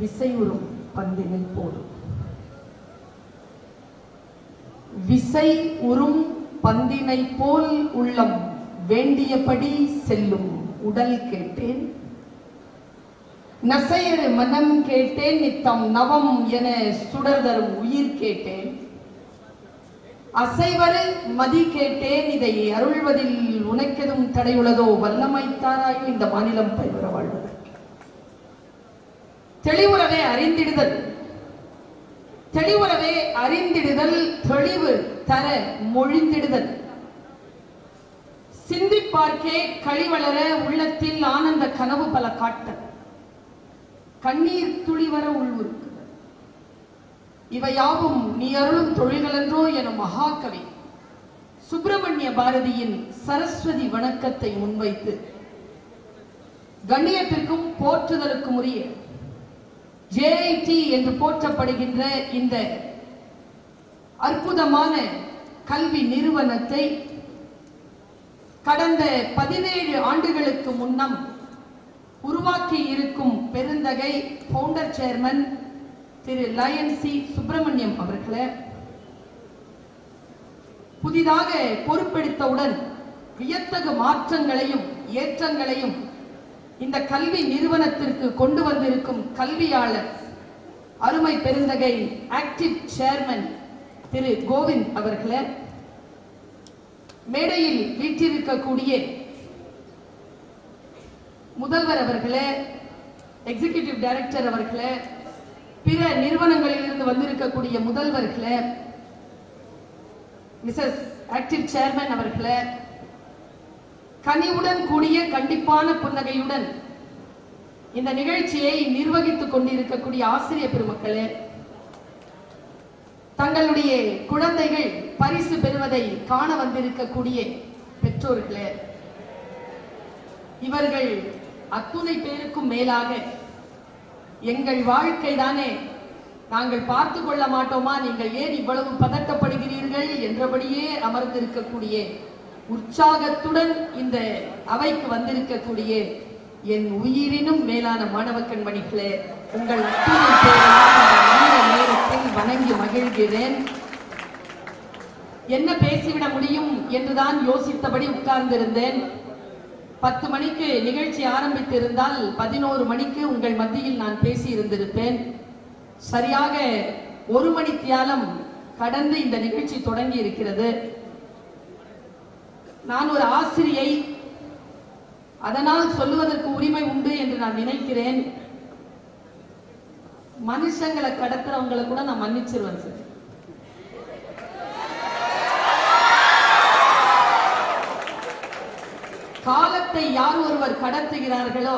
விசையுறும் பந்தினை போலும். விசை உறும் பந்தினை போல் உள்ளம் வேண்டியபடி செல்லும் உடல் கேட்டேன், நசையரு மனம் கேட்டேன், நித்தம் நவம் என சுடர்தரும் உயிர் கேட்டேன், அசைவரு மதி கேட்டேன், இதை அருள்வதில் உனக்கெதும் தடையுள்ளதோ, வல்லமைத்தாராயோ இந்த மாநிலம் பயிர வாழ்வது. தெளிவுறவே அறிந்திடுதல், தெளிவுறவே அறிந்திடுதல், தெளிவு தர மொழிந்திடுதல், சிந்திப்பார்க்கே கழிவளர உள்ளத்தில் ஆனந்த கனவு பல காட்ட, கண்ணீர் துளிவர உள்வுருக்கு, இவையாவும் நீ அருளும் தொழில்களென்றோ எனும் மகாகவி சுப்பிரமணிய பாரதியின் சரஸ்வதி வணக்கத்தை முன்வைத்து கண்ணியத்திற்கும் போற்றுதலுக்கும் உரிய JIT என்று போற்றப்படுகின்ற இந்த அற்புதமான கல்வி நிறுவனத்தை கடந்த 17 ஆண்டுகளுக்கு முன்னம் உருவாக்கி இருக்கும் பெருந்தகை ஃபவுண்டர் சேர்மன் திரு லயன் சி சுப்பிரமணியம் அவர்களே, புதிதாக பொறுப்பெடுத்தவுடன் வியத்தகு மாற்றங்களையும் ஏற்றங்களையும் இந்த கல்வி நிறுவனத்திற்கு கொண்டு வந்திருக்கும் கல்வியாளர் அருமை பெருந்தகை ஆக்டிவ் சேர்மன் திரு கோவிந்த் அவர்களே, மேடையில் வீற்றிருக்கக்கூடிய முதல்வர் அவர்களே, எக்ஸிகியூட்டிவ் டைரக்டர் அவர்களே, பிற நிறுவனங்களில் இருந்து வந்திருக்கக்கூடிய முதல்வர்களே, மிஸ்ஸஸ் ஆக்டிவ் சேர்மன் அவர்களே, கனிவுடன் கூடிய கண்டிப்பான புன்னகையுடன் இந்த நிகழ்ச்சியை நிர்வகித்துக் கொண்டிருக்கக்கூடிய ஆசிரியர் பெருமக்களே, தங்களுடைய குழந்தைகள் பரிசு பெறுவதை காண வந்திருக்கக்கூடிய பெற்றோர்களே, இவர்கள் அத்துணை பேருக்கும் மேலாக எங்கள் வாழ்க்கை தானே, நாங்கள் பார்த்து கொள்ள மாட்டோமா, நீங்கள் ஏன் இவ்வளவு பதட்டப்படுகிறீர்கள் என்றபடியே அமர்ந்திருக்கக்கூடிய உற்சாகத்துடன் இந்த அவைக்கு வந்திருக்கக்கூடிய என் உயிரினும் மேலான மாணவ கண்மணிகளே, உங்கள் நேரத்தில் வணங்கி மகிழ்கிறேன். என்ன பேசிவிட முடியும் என்றுதான் யோசித்தபடி உட்கார்ந்திருந்தேன். 10 மணிக்கு நிகழ்ச்சி ஆரம்பித்திருந்தால் 11 மணிக்கு உங்கள் மத்தியில் நான் பேசி இருந்திருப்பேன். சரியாக 1 மணி தியாலம் கடந்து இந்த நிகழ்ச்சி தொடங்கி இருக்கிறது. நான் ஒரு ஆசிரியை, அதனால் சொல்லுவதற்கு உரிமை உண்டு என்று நான் நினைக்கிறேன். மனுஷங்களை கடத்துறவங்களை கூட நான் மன்னிச்சிருவேன் சார். காலத்தை யார் ஒருவர் கடத்துகிறார்களோ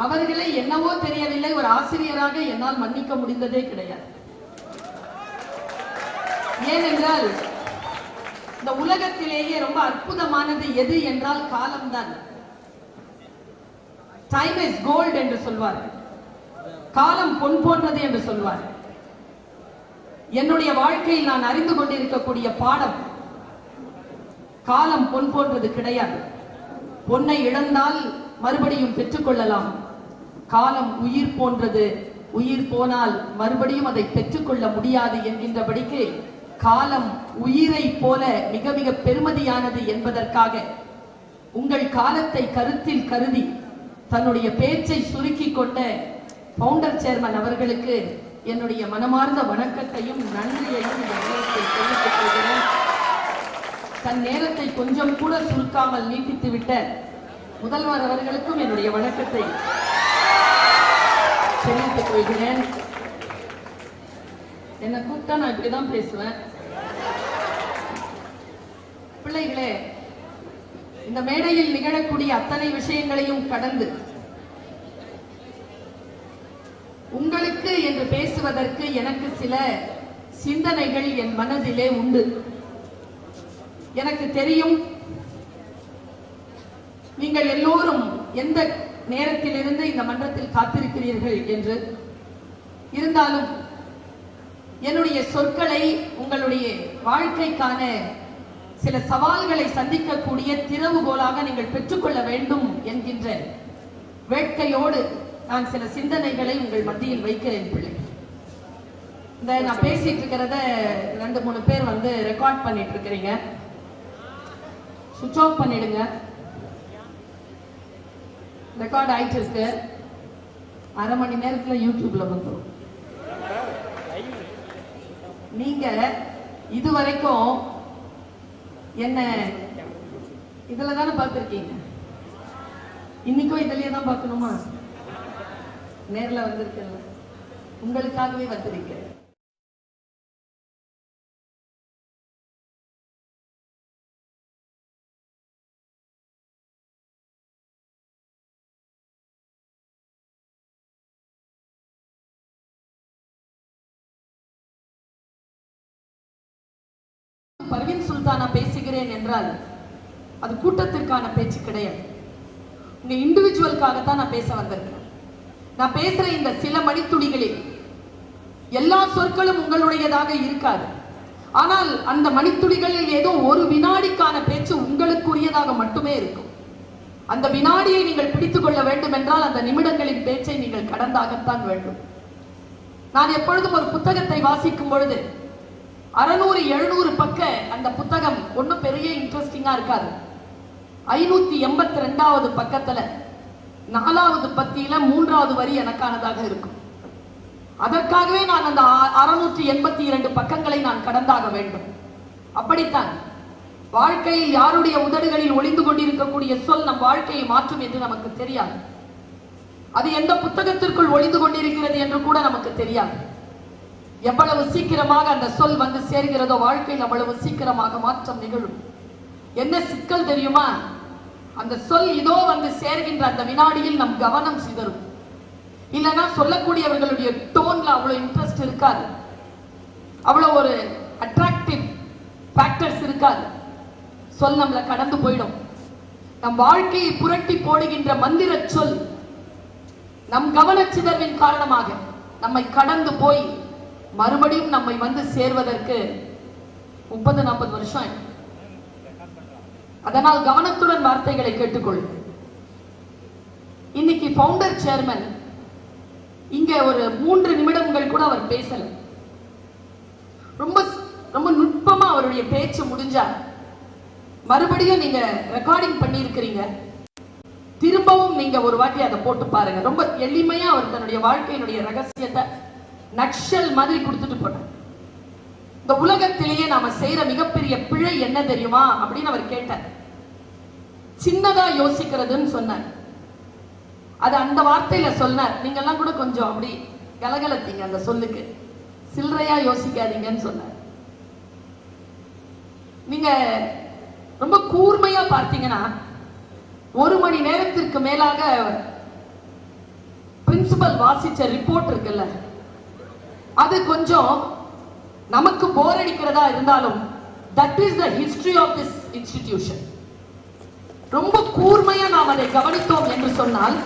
அவர்களை என்னவோ தெரியவில்லை, ஒரு ஆசிரியராக என்னால் மன்னிக்க முடிந்ததே கிடையாது. ஏனென்றால் இந்த உலகத்திலேயே ரொம்ப அற்புதமானது எது என்றால் காலம்தான். டைம் இஸ் கோல்ட் என்று சொல்வார்கள், காலம் பொன் போன்றது என்று சொல்வார்கள். என்னுடைய வாழ்க்கையில் நான் அறிந்து கொண்டிருக்கக்கூடிய பாடம், காலம் பொன் போன்றது கிடையாது. பொன்னை இழந்தால் மறுபடியும் பெற்றுக்கொள்ளலாம். காலம் உயிர் போன்றது, உயிர் போனால் மறுபடியும் அதை பெற்றுக்கொள்ள முடியாது என்கின்றபடிக்கு காலம் உயிரை போல மிக மிக பெருமதியானது என்பதற்காக உங்கள் காலத்தை கருத்தில் கருதி தன்னுடைய பேச்சை சுருக்கி கொண்ட ஃபவுண்டர் சேர்மன் அவர்களுக்கு என்னுடைய மனமார்ந்த வணக்கத்தையும் நன்றியையும் இந்த நேரத்தில் தெரிவித்துக் கொள்கிறேன். தன் நேரத்தை கொஞ்சம் கூட சுருக்காமல் நீட்டித்து விட்ட முதல்வர் அவர்களுக்கும் என்னுடைய வணக்கத்தை தெரிவித்துக் கொள்கிறேன். என்னை கூப்பிட்டா நான் இப்படிதான் பேசுவேன். பிள்ளைகளே, இந்த மேடையில் நிகழக்கூடிய அத்தனை விஷயங்களையும் கடந்து உங்களுக்கு என்று பேசுவதற்கு எனக்கு சில சிந்தனைகள் என் மனதிலே உண்டு. எனக்கு தெரியும் நீங்கள் எல்லோரும் எந்த நேரத்திலிருந்து இந்த மன்றத்தில் காத்திருக்கிறீர்கள் என்று. இருந்தாலும் என்னுடைய சொற்களை உங்களுடைய வாழ்க்கைக்கான சில சவால்களை சந்திக்கக்கூடிய திறவுகோலாக நீங்கள் பெற்றுக்கொள்ள வேண்டும் என்கின்ற வேட்கையோடு நான் சில சிந்தனைகளை உங்கள் மத்தியில் வைக்கிறேன் பிள்ளை. இந்த நான் பேசிட்டு இருக்கிறத 2-3 பேர் வந்து ரெக்கார்ட் பண்ணிட்டு இருக்கிறீங்க. சுவிட்ச் ஆஃப் பண்ணிடுங்க. ரெக்கார்ட் ஆயிட்டு இருக்கு. அரை மணி நேரத்துல யூடியூப்ல வந்துடும். நீங்க இதுவரைக்கும் என்ன இதுல தானே பார்த்திருக்கீங்க. இன்னைக்கும் இதுலயே தான் பார்க்கணுமா? நேர்ல வந்திருக்கல, உங்களுக்காகவே வந்திருக்கிறேன். பர்வீன் சுல்தானா பேசுகிறேன் என்றால் அது கூட்டத்திற்கான பேச்சு கிடையாது. உங்க இண்டிவிஜுவலுக்காகத்தான் நான் பேச வந்திருக்கேன். நான் பேசுற இந்த சில மணித்துளிகளில் எல்லா சொற்களும் உங்களுடையதாக இருக்காது. ஆனால் அந்த மணித்துளிகளில் ஏதோ ஒரு வினாடிக்கான பேச்சு உங்களுக்குரியதாக மட்டுமே இருக்கும். அந்த வினாடியை நீங்கள் பிடித்துக் கொள்ள வேண்டும் என்றால் அந்த நிமிடங்களின் பேச்சை நீங்கள் கடந்தாகத்தான் வேண்டும். நான் எப்பொழுதும் ஒரு புத்தகத்தை வாசிக்கும் பொழுது 600-700 பக்க அந்த புத்தகம் ஒன்றும் பெரிய இன்ட்ரெஸ்டிங்கா இருக்காது. 582வது பக்கத்துல 4வது பத்தியில 3வது வரி எனக்கானதாக இருக்கும். அதற்காகவே நான் அந்த 682 பக்கங்களை நான் கடந்தாக வேண்டும். அப்படித்தான் வாழ்க்கையில் யாருடைய உதடுகளில் ஒளிந்து கொண்டிருக்கக்கூடிய சொல் நம் வாழ்க்கையை மாற்றும் என்று நமக்கு தெரியாது. அது எந்த புத்தகத்திற்குள் ஒளிந்து கொண்டிருக்கிறது என்று கூட நமக்கு தெரியாது. எவ்வளவு சீக்கிரமாக அந்த சொல் வந்து சேர்கிறதோ வாழ்க்கையில் அவ்வளவு சீக்கிரமாக மாற்றம் நிகழும். என்ன சிக்கல் தெரியுமா? அந்த சொல் இதோ வந்து சேர்கின்ற அந்த வினாடியில் நம் கவனம் சிதறும். இல்லைன்னா சொல்லக்கூடியவர்களுடைய டோன்ல அவ்வளவு இன்ட்ரெஸ்ட் இருக்காது, அவ்வளவு ஒரு அட்ராக்டிவ் ஃபேக்டர்ஸ் இருக்காது. சொல் நம்மளை கடந்து போயிடும். நம் வாழ்க்கையை புரட்டி போடுகின்ற மந்திர சொல் நம் கவனச்சிதறின் காரணமாக நம்மை கடந்து போய் மறுபடியும் நம்மை வந்து சேர்வதற்கு 30-40 வருஷம். அதனால் கவனத்துடன் வார்த்தைகளை கேட்டுக்கொள். இன்னைக்கு ஃபவுண்டர் சேர்மன் இங்க ஒரு 3 நிமிடங்கள் கூட அவர் பேசல. ரொம்ப ரொம்ப நுட்பமா அவருடைய பேச்சு முடிஞ்சா மறுபடியும் நீங்க ரெக்கார்டிங் பண்ணி இருக்கிறீங்க. திரும்பவும் நீங்க ஒரு வாட்டி அதை போட்டு பாருங்க. ரொம்ப எளிமையா அவர் தன்னுடைய வாழ்க்கையினுடைய ரகசியத்தை நட்ஷல் மாதிரி கொடுத்துட்டு போனார். இந்த உலகத்திலேயே நாம செய்யற மிகப்பெரிய பிழை என்ன தெரியுமா அப்படின்னு அவர் கேட்டார். சின்னதா யோசிக்கிறதுன்னு சொன்னார். அது அந்த வார்த்தையில சொன்னார். நீங்க எல்லாம் கூட கொஞ்சம் அப்படி கலகலத்தீங்க அந்த சொல்லுக்கு. சில்லறையா யோசிக்காதீங்கன்னு சொன்னார். நீங்க ரொம்ப கூர்மையா பார்த்தீங்கன்னா 1 மணி நேரத்திற்கு மேலாக பிரின்சிபல் வாசிச்ச ரிப்போர்ட் இருக்குல்ல, அது கொஞ்சம் நமக்கு போர் அடிக்கிறதா இருந்தாலும் that is the history of this institution. ரொம்ப கூர்மையா நாம் அதை கவனித்தோம் என்று சொன்னால்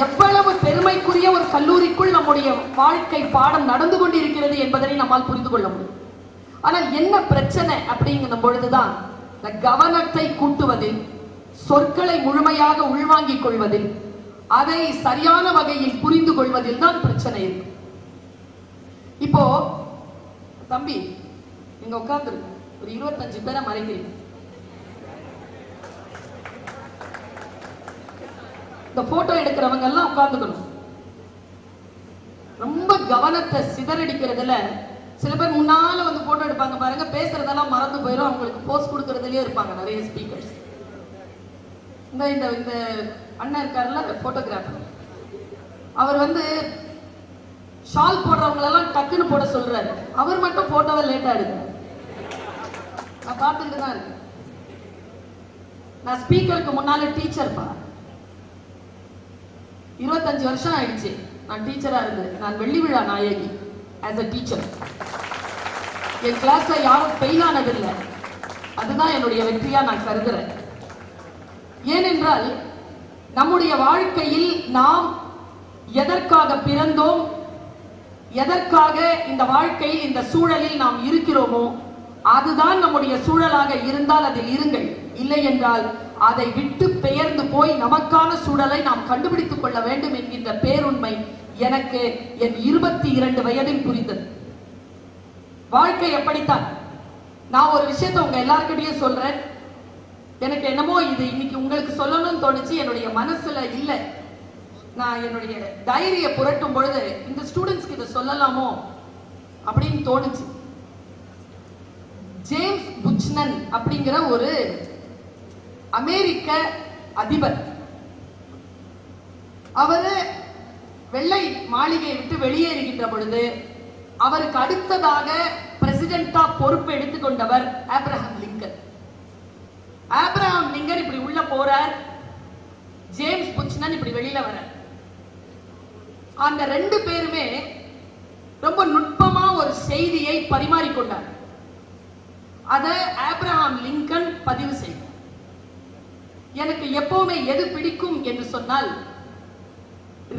எவ்வளவு பெருமைக்குரிய ஒரு கல்லூரிக்குள் நம்முடைய வாழ்க்கை பாடம் நடந்து கொண்டிருக்கிறது என்பதை நம்மால் புரிந்து கொள்ள முடியும். ஆனால் என்ன பிரச்சனை அப்படிங்கிற பொழுதுதான் கவனத்தை கூட்டுவதில், சொற்களை முழுமையாக உள்வாங்கிக் கொள்வதில், அதை சரியான வகையில் புரிந்து கொள்வதில் தான் பிரச்சனை இருக்கு. இப்போ தம்பி நீங்க உட்கார்ந்துருங்க. ஒரு 25 பேரை மறைக்கிறீங்க. இந்த போட்டோ எடுக்கிறவங்க எல்லாம் உட்கார்ந்துக்கணும். ரொம்ப கவனத்தை சிதறடிக்கிறதுல சில பேர் முன்னால வந்து போட்டோ எடுப்பாங்க பாருங்க, பேசுறதெல்லாம் மறந்து போயிடும். அவங்களுக்கு போஸ்ட் கொடுக்கறதுலயே இருப்பாங்க நிறைய ஸ்பீக்கர்ஸ். இந்த இந்த அண்ணன் இருக்காருல்ல போட்டோகிராஃபர், அவர் வந்து ஷால் போடுறவங்களெல்லாம் டக்குன்னு போட சொல்றாரு. அவர் மட்டும் போட்டோவை லேட்டா எடுக்கிறார். நான் பார்த்துட்டு தான் இருக்கேன். நான் ஸ்பீக்கருக்கு முன்னால டீச்சர்ப்பா. 25 வருஷம் ஆயிடுச்சு நான் டீச்சரா இருந்து. நான் வெள்ளி விழா நாயகி ஆஸ் அ டீச்சர். என் கிளாஸ்ல யாரும் ஃபெயில் ஆனதில்லை. அதுதான் என்னுடைய வெற்றியா நான் கருதுறேன். ஏனென்றால் நம்முடைய வாழ்க்கையில் நாம் எதற்காக பிறந்தோம், எதற்காக இந்த வாழ்க்கையில் இந்த சூழலில் நாம் இருக்கிறோமோ அதுதான் நம்முடைய சூழலாக இருந்தால் அதில் இருங்கள். இல்லை என்றால் அதை விட்டு பெயர்ந்து போய் நமக்கான சூழலை நாம் கண்டுபிடித்துக் கொள்ள வேண்டும் என்கின்ற பேருண்மை எனக்கு என் 22 வயதில் புரிந்தது. வாழ்க்கை எப்படித்தான். நான் ஒரு விஷயத்தை உங்க எல்லார்கிட்டயும் சொல்றேன். எனக்கு என்னமோ இது இன்னைக்கு உங்களுக்கு சொல்லணும்னு தோணுச்சு, என்னுடைய மனசுல இல்ல. நான் என்னுடைய டைரியை புரட்டும் பொழுது இந்த ஸ்டூடெண்ட்ஸ்க்கு இதை சொல்லலாமோ அப்படின்னு தோணுச்சு. ஜேம்ஸ் புச்னன் அப்படிங்கிற ஒரு அமெரிக்க அதிபர், அவரு வெள்ளை மாளிகையை விட்டு வெளியேறுகின்ற பொழுது அவருக்கு அடுத்ததாக பிரசிடென்டா பொறுப்பு எடுத்துக்கொண்டவர் ஆப்ரஹாம் லிங்கன். ஆப்ரஹாம் லிங்கன் இப்படி உள்ள போறார், ஜேம்ஸ் புச்னன் இப்படி வெளியில வர. அந்த 2 பேருமே ரொம்ப நுட்பமா ஒரு செய்தியை பரிமாறிக்கொண்டார். அதை ஆப்ரஹாம் லிங்கன் பதிவு செய்தார். எனக்கு எப்பவுமே எது பிடிக்கும் என்று சொன்னால்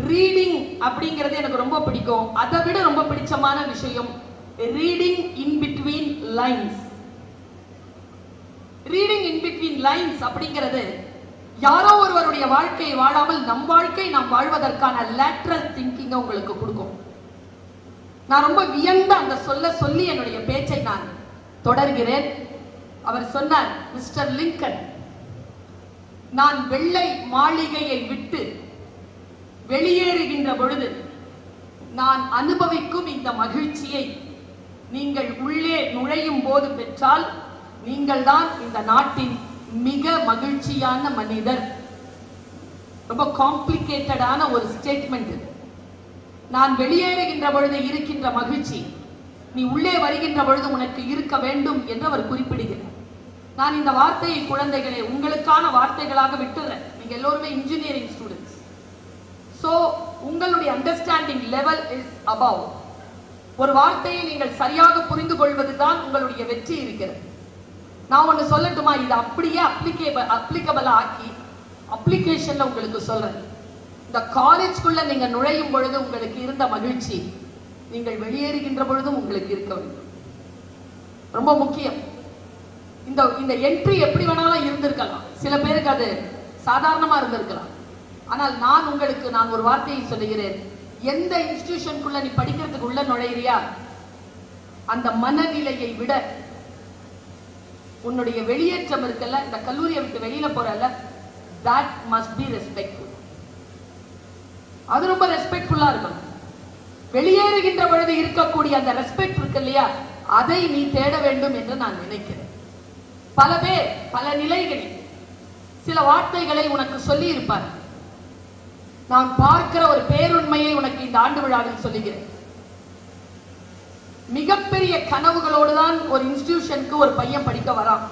ரீடிங் அப்படிங்கிறது எனக்கு ரொம்ப பிடிக்கும். அதை விட ரொம்ப பிடிச்சமான விஷயம் reading in between lines. Reading in between lines அப்படிங்கிறது யாரோ ஒருவருடைய வாழ்க்கையை வாழாமல் நம் வாழ்க்கை நாம் வாழ்வதற்கான லேட்டரல் திங்கிங் உங்களுக்கு கொடுக்கும். நான் ரொம்ப வியந்த அந்த சொல்லி என்னுடைய பேச்சை நான் தொடர்கிறேன். அவர் சொன்னார், மிஸ்டர் லிங்கன், நான் வெள்ளை மாளிகையை விட்டு வெளியேறுகின்ற பொழுது நான் அனுபவிக்கும் இந்த மகிழ்ச்சியை நீங்கள் உள்ளே நுழையும் போது பெற்றால் நீங்கள் தான் இந்த நாட்டின் மிக மகிழ்ச்சியான மனிதர். ரொம்ப காம்ப்ளிகேட்டடான ஒரு ஸ்டேட்மெண்ட். நான் வெளியேறுகின்ற பொழுது இருக்கின்ற மகிழ்ச்சி நீ உள்ளே வருகின்ற பொழுது உனக்கு இருக்க வேண்டும் என்று அவர் குறிப்பிடுகிறார். நான் இந்த வார்த்தையை குழந்தைகளே உங்களுக்கான வார்த்தைகளாக விட்டுறேன். நீங்க எல்லோருமே இன்ஜினியரிங் ஸ்டூடெண்ட்ஸ். சோ உங்களுடைய அண்டர்ஸ்டாண்டிங் லெவல் இஸ் அபவ். ஒரு வார்த்தையை நீங்கள் சரியாக புரிந்து கொள்வதுதான் உங்களுடைய வெற்றி இருக்கிறது. நான் ஒண்ணு சொல்லட்டுமா, இது அப்படியே அப்ளிகபிள் ஆக்கி அப்ளிகேஷன்ல உங்களுக்கு சொல்றேன். இந்த காலேஜ்குள்ள நீங்க நுழையும் பொழுது உங்களுக்கு இருந்த மகிழ்ச்சி நீங்கள் வெளியேறுகின்ற பொழுதும் உங்களுக்கு இருக்க வேண்டும். ரொம்ப முக்கியம். இந்த என்ட்ரி எப்படி வேணாலும் இருந்திருக்கலாம், சில பேருக்கு அது சாதாரணமா இருந்திருக்கலாம். ஆனால் நான் ஒரு வார்த்தையை சொல்லுகிறேன். எந்த இன்ஸ்டிடியூஷனுக்குள்ள நீ படிக்கிறதுக்கு உள்ள நுழையிறியா, அந்த மனநிலையை விட உன்னுடைய வெளியேற்றம் இருக்கல, இந்த கல்லூரியை விட்டு வெளியில போறல, that must be respectful. அது ரொம்ப ரெஸ்பெக்ட்ஃபுல்லா இருக்கணும். வெளியேறுகின்ற பொழுது இருக்கக்கூடிய அந்த ரெஸ்பெக்ட் இருக்கு இல்லையா, அதை நீ தேட வேண்டும் என்று நான் நினைக்கிறேன். பல பேர் பல நிலைகளில் சில வார்த்தைகளை உனக்கு சொல்லி இருப்பார். நான் பார்க்கிற ஒரு பேருண்மையை உனக்கு இந்த ஆண்டு விழாவில் சொல்லுகிறேன். மிகப்பெரிய கனவுகளோடு தான் ஒரு இன்ஸ்டிடியூஷனுக்கு ஒரு பையன் படிக்க வரான்.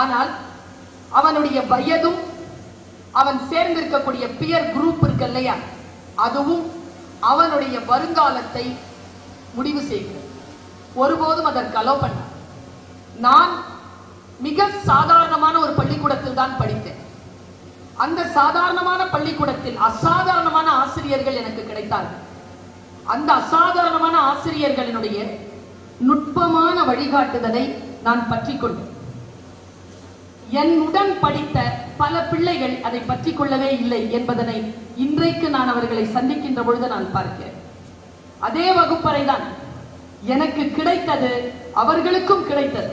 ஆனால் அவனுடைய வயதும் அவன் சேர்ந்திருக்கக்கூடிய பியர் குரூப் இருக்கு இல்லையா, அதுவும் அவனுடைய வருங்காலத்தை முடிவு செய்கிறது. ஒருபோதும் அதற்கு அலோ பண்ண. நான் மிக சாதாரணமான ஒரு பள்ளிக்கூடத்தில் தான் படித்தேன். அந்த சாதாரணமான பள்ளிக்கூடத்தில் அசாதாரணமான ஆசிரியர்கள் எனக்கு கிடைத்தார்கள். அந்த அசாதாரணமான ஆசிரியர்களினுடைய நுட்பமான வழிகாட்டுதலை நான் பற்றி கொண்டேன். என்னுடன் படித்த பல பிள்ளைகள் அதை பற்றி கொள்ளவே இல்லை என்பதனை இன்றைக்கு நான் அவர்களை சந்திக்கின்ற பொழுது நான் பார்க்கிறேன். அதே வகுப்பறை தான் எனக்கு கிடைத்தது, அவர்களுக்கும் கிடைத்தது.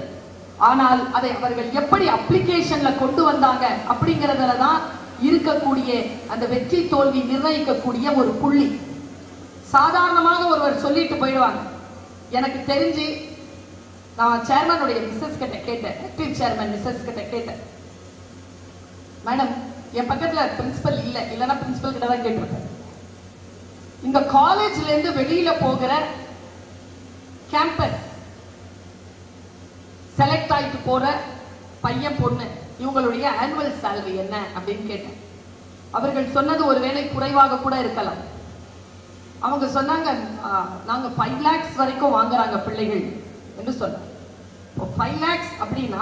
ஆனால் அதை அவர்கள் எப்படி அப்ளிகேஷன்ல கொண்டு வந்தாங்க அப்படிங்கறதுல தான் இருக்கக்கூடிய அந்த வெற்றி தோல்வி நிர்ணயிக்கக்கூடிய ஒரு புள்ளி. சாதாரணமாக ஒருவர் சொல்லிட்டு போயிடுவாங்க. எனக்கு தெரிஞ்சு நான் சேர்மனுடைய மிஸ்ஸஸ் கிட்ட கேட்டேன், ஆக்டிவ் சேர்மன் மிஸ்ஸஸ் கிட்ட கேட்டேன், மேடம் என் பக்கத்துல பிரின்சிபல் இல்லைன்னா பிரின்சிபல் கிட்ட தான் கேட்டிருப்பேன். இந்த காலேஜ்ல இருந்து வெளியில போகிற கேம்பஸ் செலக்ட் ஆயிட்டு போற பையன் பொண்ணு இவங்களுடைய ஆனுவல் சேலரி என்ன அப்படின்னு கேட்டேன். அவர்கள் சொன்னது ஒருவேளை குறைவாக கூட இருக்கலாம். அவங்க சொன்னாங்க, நாங்க 5 lakhs வரைக்கும் வாங்குறாங்க பிள்ளைகள் என்று சொன்னாங்க. 5 lakhs அப்படின்னா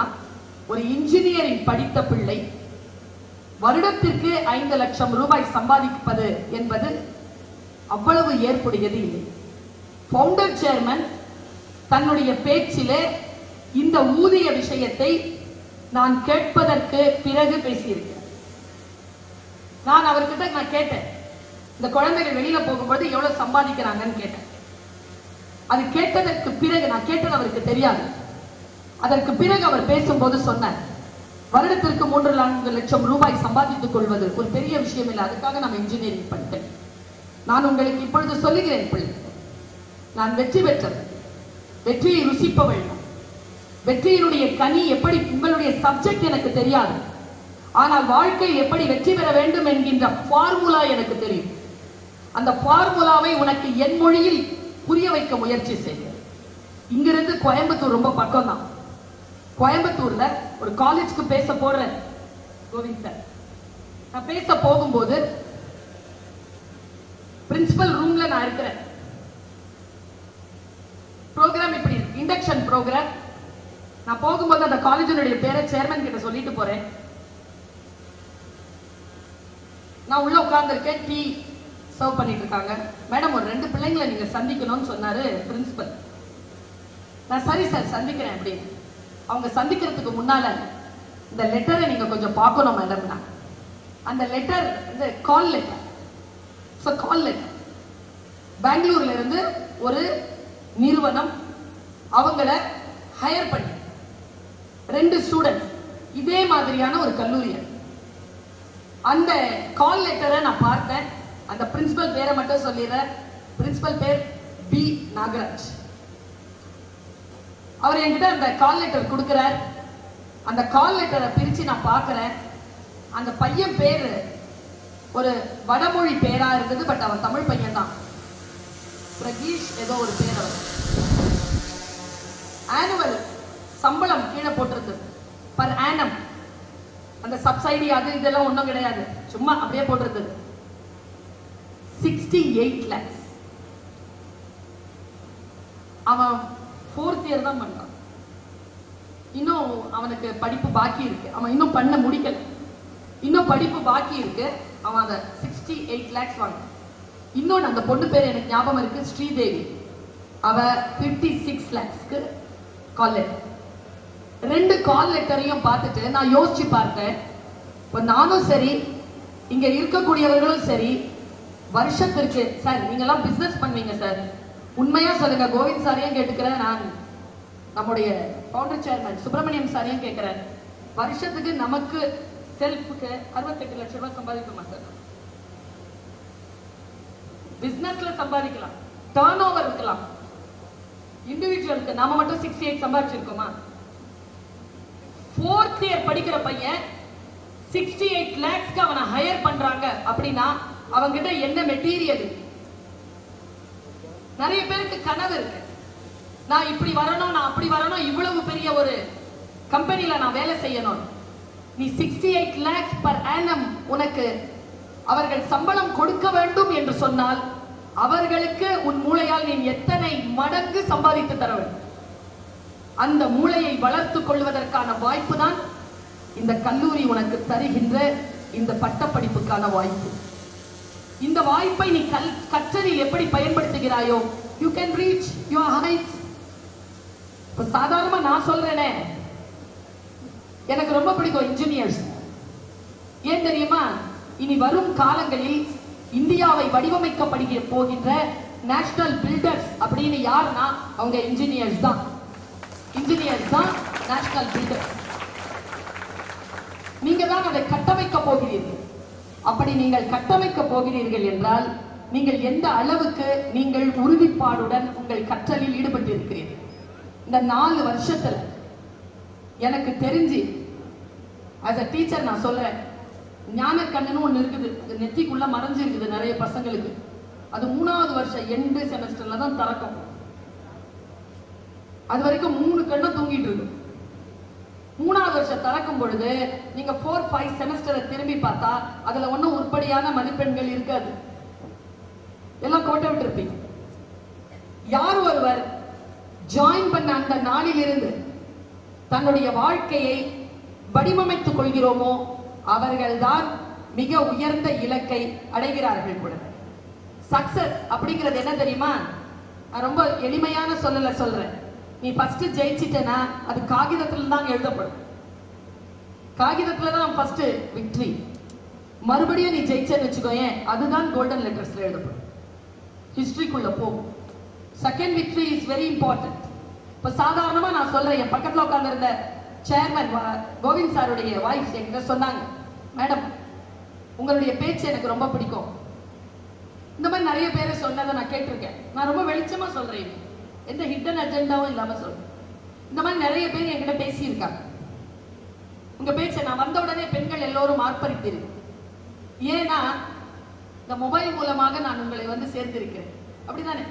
ஒரு இன்ஜினியரிங் படித்த பிள்ளை வருடத்திற்கு 5 லட்சம் ரூபாய் சம்பாதிப்பது என்பது அவ்வளவு ஏற்புடையது இல்லை. ஃபவுண்டர் சேர்மன் தன்னுடைய பேச்சிலே இந்த ஊதிய விஷயத்தை நான் கேட்பதற்கு பிறகு பேசியிருக்கிறேன். நான் அவர்கிட்ட நான் கேட்டேன், இந்த குழந்தைகள் வெளியில போகும்போது எவ்வளவு சம்பாதிக்கிறாங்கன்னு கேட்டேன். அது கேட்டதற்கு பிறகு, நான் கேட்டது அவருக்கு தெரியாது, அதற்கு பிறகு அவர் பேசும்போது சொன்னார், வருடத்திற்கு 3-4 லட்சம் ரூபாய் சம்பாதித்துக் கொள்வது ஒரு பெரிய விஷயம் இல்லை, அதுக்காக நான் இன்ஜினியரிங் பண்ணிட்டேன். நான் உங்களுக்கு இப்பொழுது சொல்லுகிறேன் பிள்ளை, நான் வெற்றி பெற்றவன், வெற்றியை ருசிப்பவள். வெற்றியினுடைய கனி எப்படி, உங்களுடைய சப்ஜெக்ட் எனக்கு தெரியாது, ஆனால் வாழ்க்கையில் எப்படி வெற்றி பெற வேண்டும் என்கின்ற ஃபார்முலா எனக்கு தெரியும். அந்த ஃபார்முலாவை உனக்கு என் மொழியில் புரிய வைக்க முயற்சி செய்கிறேன். இங்கிருந்து கோயம்புத்தூர் ரொம்ப பக்கம் தான். கோயம்புத்தூர்ல ஒரு காலேஜ்க்கு பேச போறேன் கோவிந்த் சார். நான் பேச போகும்போது பிரின்சிபல் ரூம்ல நான் இருக்கிறேன். ப்ரோக்ராம் இப்படி இண்டக்ஷன் ப்ரோக்ராம். நான் போகும்போது அந்த காலேஜினுடைய பேரை சேர்மன் கிட்ட சொல்லிட்டு போறேன். நான் உள்ள உட்கார்ந்துருக்கேன், டீ சர்வ் பண்ணிட்டு இருக்காங்க. மேடம், ஒரு 2 பிள்ளைங்களை நீங்க சந்திக்கணும்னு சொன்னாரு பிரின்சிபல். நான் சரி சார் சந்திக்கிறேன் அப்படின்னு. அவங்க சந்திக்கிறதுக்கு முன்னால இந்த லெட்டரை நீங்க கொஞ்சம் பார்க்கணும் மேடம்னா. அந்த லெட்டர் இந்த கால் லெட்டர். கால் லெட்டர் பெங்களூர்ல இருந்து ஒரு நிறுவனம் அவங்கள ஹையர் பண்ணி 2 ஸ்டூடெண்ட்ஸ் இதே மாதிரியான ஒரு கல்லூரி. அந்த கால் லெட்டரை நான் பார்த்தேன். அந்த பிரின்சிபல் பேரை மட்டும் சொல்லிடுறேன். பிரின்சிபல் பேர் பி நாகராஜ். அவர் என்கிட்ட அந்த கால் லெட்டர் கொடுக்கிறார். அந்த கால் லெட்டரை பிரிச்சு நான் பார்க்கிறேன். அந்த பையன் பேரு ஒரு வடமொழி பேரா இருக்குது, பட் அவன் தமிழ் பையன் தான். பிரகீஷ் ஏதோ ஒரு பேர். அவர் ஆனுவல் சம்பளம் கீழே போட்டிருக்கு, பர் ஆனம். அந்த சப்சைடி அது இதெல்லாம் ஒன்றும் கிடையாது, சும்மா அப்படியே போட்டிருக்கு. 68 lakhs. அவன் 4th year தான் பண்றான். இன்னும் அவனுக்கு படிப்பு பாக்கி இருக்கு. அவன் இன்னும் பண்ண முடிக்கல, இன்னும் படிப்பு பாக்கி இருக்கு. அவன் அதை 68 lakhs வாங்க. இன்னொன்று, அந்த பொண்ணு பேர் எனக்கு ஞாபகம் இருக்கு, ஸ்ரீதேவி. அவ 56 lakhsக்கு கால் லெட்டர். 2 கால் லெட்டரையும் பார்த்துட்டு நான் யோசிச்சு பார்த்தேன். இப்போ நானும் சரி, இங்க இருக்கக்கூடியவர்களும் சரி, வருஷத்திற்கு சார் நீங்கெல்லாம் பிசினஸ் பண்ணுவீங்க சார், உண்மையா சொல்லுங்க. கோவிந்த் சாரையும் கேட்டுக்கிறேன், நான் நம்முடைய ஃபவுண்டர் சேர்மன் சுப்பிரமணியம் சாரையும் கேட்கிறேன். வருஷத்துக்கு நமக்கு செல்ஃபுக்கு 68 லட்சம் ரூபாய் சம்பாதிக்க சார். பிசினஸ்ல சம்பாதிக்கலாம், டர்ன் ஓவர் இருக்கலாம். இண்டிவிஜுவலுக்கு நாம மட்டும் 68 சம்பாதிச்சிருக்கோமா? 4th year படிக்கிற பையன் 68 lakhsக்கு அவனை ஹையர் பண்றாங்க அப்படின்னா அவங்கிட்ட என்ன மெட்டீரியல்? நிறைய பேருக்கு கனவு இருக்கு, நான் இப்படி வரணும், நான் அப்படி வரணும், இவ்வளவு பெரிய ஒரு கம்பெனில நான் வேலை செய்யணும். நீ 68 lakhs per annum உனக்கு அவர்கள் சம்பளம் கொடுக்க வேண்டும் என்று சொன்னால் அவர்களுக்கு உன் மூளையால் நீ எத்தனை மடங்கு சம்பாதித்து தர வேண்டும். அந்த மூளையை வளர்த்துக் கொள்வதற்கான வாய்ப்பு தான் இந்த கல்லூரி உனக்கு தருகின்ற இந்த பட்டப்படிப்புக்கான வாய்ப்பு. இந்த வாய்ப்பை நீ கற்றலில் எப்படி பயன்படுத்துகிறாயோ, you can reach your heights. இப்ப சாதாரணமா நான் சொல்றேனே, எனக்கு ரொம்ப பிடிக்கும் இன்ஜினியர்ஸ். ஏன் தெரியுமா? இனி வரும் காலங்களில் இந்தியாவை வடிவமைக்கப்படுகிற போகின்ற நேஷனல் பில்டர்ஸ் அப்படின்னு யாருன்னா அவங்க இன்ஜினியர்ஸ் தான். இன்ஜினியர்ஸ் தான் நேஷனல் பில்டர்ஸ். நீங்க தான் அதை கட்டமைக்க போகிறீர்கள். அப்படி நீங்கள் கட்டமைக்க போகிறீர்கள் என்றால் நீங்கள் எந்த அளவுக்கு நீங்கள் உறுதிப்பாடுடன் உங்கள் கற்றலில் ஈடுபட்டு இருக்கிறீர்கள். இந்த 4 வருஷத்துல எனக்கு தெரிஞ்சு as a டீச்சர் நான் சொல்றேன், ஞானக்கண்ணுன்னு ஒண்ணு இருக்குது, அது நெத்திக்குள்ள மறைஞ்சு இருக்குது நிறைய பசங்களுக்கு. அது 3வது வருஷம் எண்டு செமஸ்டர்ல தான் திறக்கும். அது வரைக்கும் 3 கண்ணும் தூங்கிட்டு இருக்கு. 3வது வருஷம் திறக்கும் பொழுது நீங்க 4-5 செமஸ்டரை திரும்பி பார்த்தா அதுல ஒன்னும் உருப்படியான மதிப்பெண்கள் இருக்காது, எல்லாம் கோட்டை விட்டு இருப்பீங்க. யார் ஒருவர் ஜாயின் பண்ண அந்த நாளிலிருந்து தன்னுடைய வாழ்க்கையை வடிவமைத்துக் கொள்கிறோமோ அவர்கள்தான் மிக உயர்ந்த இலக்கை அடைகிறார்கள் கூட. சக்சஸ் அப்படிங்கிறது என்ன தெரியுமா? நான் ரொம்ப எளிமையான சொல்றேன். நீ ஃபர்ஸ்ட் ஜெயிச்சிட்டனா அது காகிதத்தில் தான் எழுதப்படும். காகிதத்துல தான் ஃபர்ஸ்ட் விக்டரி. மறுபடியும் நீ ஜெயிச்சேன்னு வச்சுக்கோயேன், அதுதான் கோல்டன் லெட்டர்ஸ்ல எழுதப்படும், ஹிஸ்டரிக்குள்ள போகும். Second victory is very important. இப்ப சாதாரணமா நான் சொல்றேன், என் பக்கத்துல உட்கார்ந்து இருந்த சேர்மன் கோவிந்த் சாருடைய வைஃப் என்கிட்ட சொன்னாங்க, மேடம் உங்களுடைய பேச்சு எனக்கு ரொம்ப பிடிக்கும். இந்த மாதிரி நிறைய பேரை சொன்னதை நான் கேட்டிருக்கேன். நான் ரொம்ப வெளிச்சமா சொல்றேன், எந்த ஹிடன் அஜெண்டாவும் இல்லாம சொல்றேன். இந்த மாதிரி நிறைய பேர் என்கிட்ட பேசியிருக்காங்க. உங்க பேச்சை நான் வந்த உடனே பெண்கள் எல்லோரும் ஆர்ப்பரித்தீர்கள். ஏன்னா இந்த மொபைல் மூலமாக நான் உங்களை வந்து சேர்ந்திருக்கிறேன், அப்படிதானே?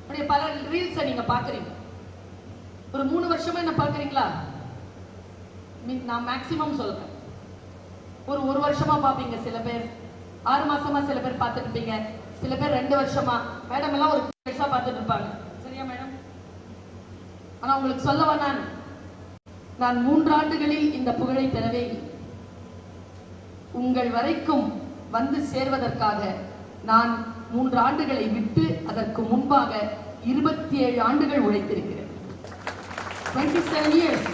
அப்படியே பல ரீல்ஸை நீங்க பாக்குறீங்க. ஒரு 3 வருஷமா என்ன பாக்குறீங்களா? நான் மேக்சிமம் சொல்றேன், ஒரு 1 வருஷமா பாப்பீங்க, சில பேர் 6 மாசமா சில பேர் பார்த்துட்டு இருப்பீங்க, சில பேர் 2 வருஷமா, மேடம் எல்லாம் ஒரு வருஷமா பார்த்துட்டு இருப்பாங்க. சரியா மேடம்? ஆனா உங்களுக்கு சொல்லவா, நான் 3 ஆண்டுகளில் இந்த புகழை பெறவே இல்லை. உங்கள் வரைக்கும் வந்து சேர்வதற்காக நான் 3 ஆண்டுகளை விட்டு அதற்கு முன்பாக 27 ஆண்டுகள் உழைத்திருக்கிறேன். 27 years.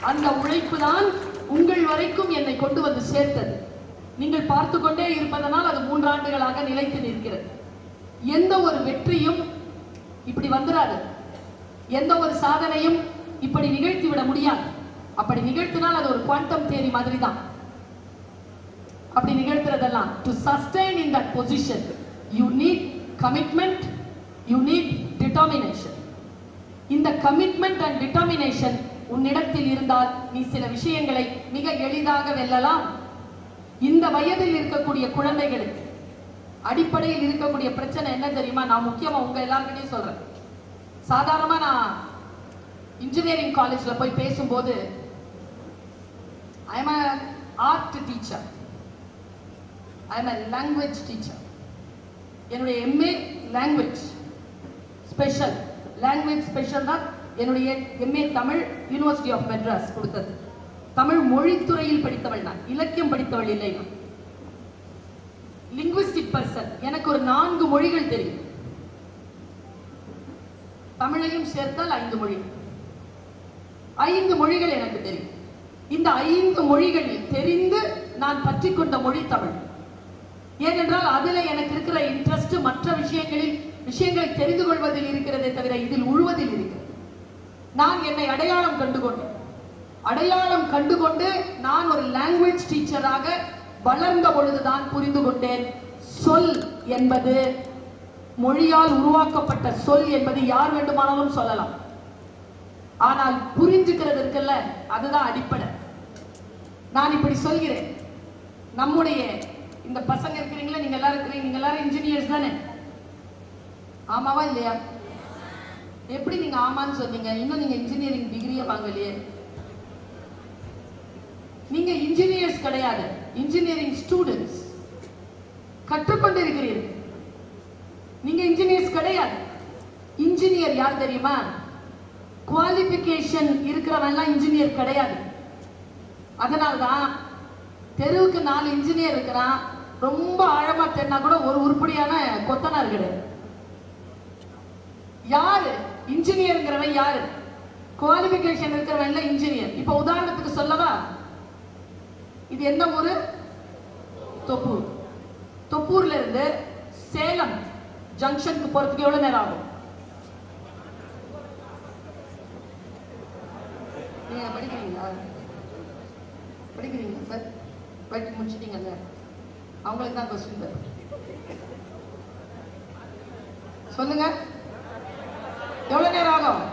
அந்த உழைப்பு தான் உங்கள் வரைக்கும் என்னை கொண்டு வந்து சேர்த்தது. நீங்கள் பார்த்து கொண்டே இருப்பதனால் அது 3 ஆண்டுகளாக நிலைத்து நிற்கிறது. எந்த ஒரு வெற்றியும் இப்படி வந்துடாது, எந்த ஒரு சாதனையும் இப்படி நிகழ்த்தி விட முடியாது. அப்படி நிகழ்த்தினால் அது ஒரு குவாண்டம் தியரி மாதிரி தான். அப்படி நிகழ்த்துறதெல்லாம் to sustain in that position you need commitment, you need determination. இந்த commitment and determination உன்னிடத்தில் இருந்தால் நீ சில விஷயங்களை மிக எளிதாக வெல்லலாம். இந்த வயதில் இருக்கக்கூடிய குழந்தைகளுக்கு அடிப்படையில் இருக்கக்கூடிய பிரச்சனை என்ன தெரியுமா? நான் முக்கியமா உங்க எல்லார்கிட்டையும் சொல்றேன். சாதாரணமா நான் இன்ஜினியரிங் காலேஜ்ல போய் பேசும்போது, I am an art teacher, I am a language teacher. என்னுடைய MA language special, language special தான் என்னுடைய MA Tamil university of Madras கொடுத்தது. தமிழ் மொழித்துறையில் படித்தவள் நான், இலக்கியம் படித்தவள் இல்லை நான். Linguistic person. எனக்கு ஒரு 4 மொழிகள் தெரியும், தமிழையும் சேர்த்தால் 5 மொழி. 5 மொழிகள் எனக்கு தெரியும். இந்த 5 மொழிகளில் தெரிந்து நான் பற்றி கொண்ட மொழி தமிழ். ஏனென்றால் அதுல எனக்கு இருக்கிற இன்ட்ரெஸ்ட் மற்ற விஷயங்களை தெரிந்து கொள்வதில் இருக்கிறதே தவிர இதில் உழுவதில் இருக்கிறது. நான் என்னை அடையாளம் கண்டுகொண்டு நான் ஒரு லாங்குவேஜ் டீச்சராக வளர்ந்த பொழுதுதான் புரிந்து கொண்டேன், சொல் என்பது, மொழியால் உருவாக்கப்பட்ட சொல் என்பது யார் வேண்டுமானாலும் சொல்லலாம், ஆனால் புரிஞ்சுக்கிறது இருக்குல்ல, அதுதான் அடிப்படை. நான் இப்படி சொல்கிறேன், நம்முடைய இந்த பசங்க இருக்கிறீங்களா, நீங்க எல்லாரும் இருக்கிறீங்க, நீங்க எல்லாரும் இன்ஜினியர்ஸ் தானே? ஆமாவா இல்லையா? எப்படி நீங்க ஆமான்னு சொன்னீங்க? இன்னும் நீங்க இன்ஜினியரிங் டிகிரியை வாங்கலையே. நீங்க இன்ஜினியர்ஸ் கிடையாது, இன்ஜினியரிங் ஸ்டூடெண்ட்ஸ், கற்றுக்கொண்டு இருக்கிறீர்கள். நீங்க இன்ஜினியர்ஸ் கிடையாது. இன்ஜினியர் யார் தெரியுமா? குவாலிபிகேஷன் இருக்கிறவன் எல்லாம் இன்ஜினியர் கிடையாது. அதனால்தான் தெருவுக்கு 4 இன்ஜினியர் இருக்கிறான், ரொம்ப ஆழமா தென்னா கூட ஒரு உருப்படியான கொத்தனார் கிடையாது. யாரு இன்ஜினியர்ங்கிறவன்? யாரு குவாலிபிகேஷன் இருக்கிறவன் எல்லாம் இன்ஜினியர். இப்ப உதாரணத்துக்கு சொல்லவா, இது என்ன ஊரு? தொப்பூர். தொப்பூர்ல இருந்து சேலம் ஜங்ஷனுக்கு போறதுக்கு எவ்வளவு நேரம் ஆகும்? நீங்க படிக்கிறீங்களா சார்? படிக்க முடிச்சிட்டீங்கல்ல? அவங்களுக்கு தான் கொஸ்டின் தரும். சொல்லுங்க, எவ்வளவு நேரம் ஆகும்?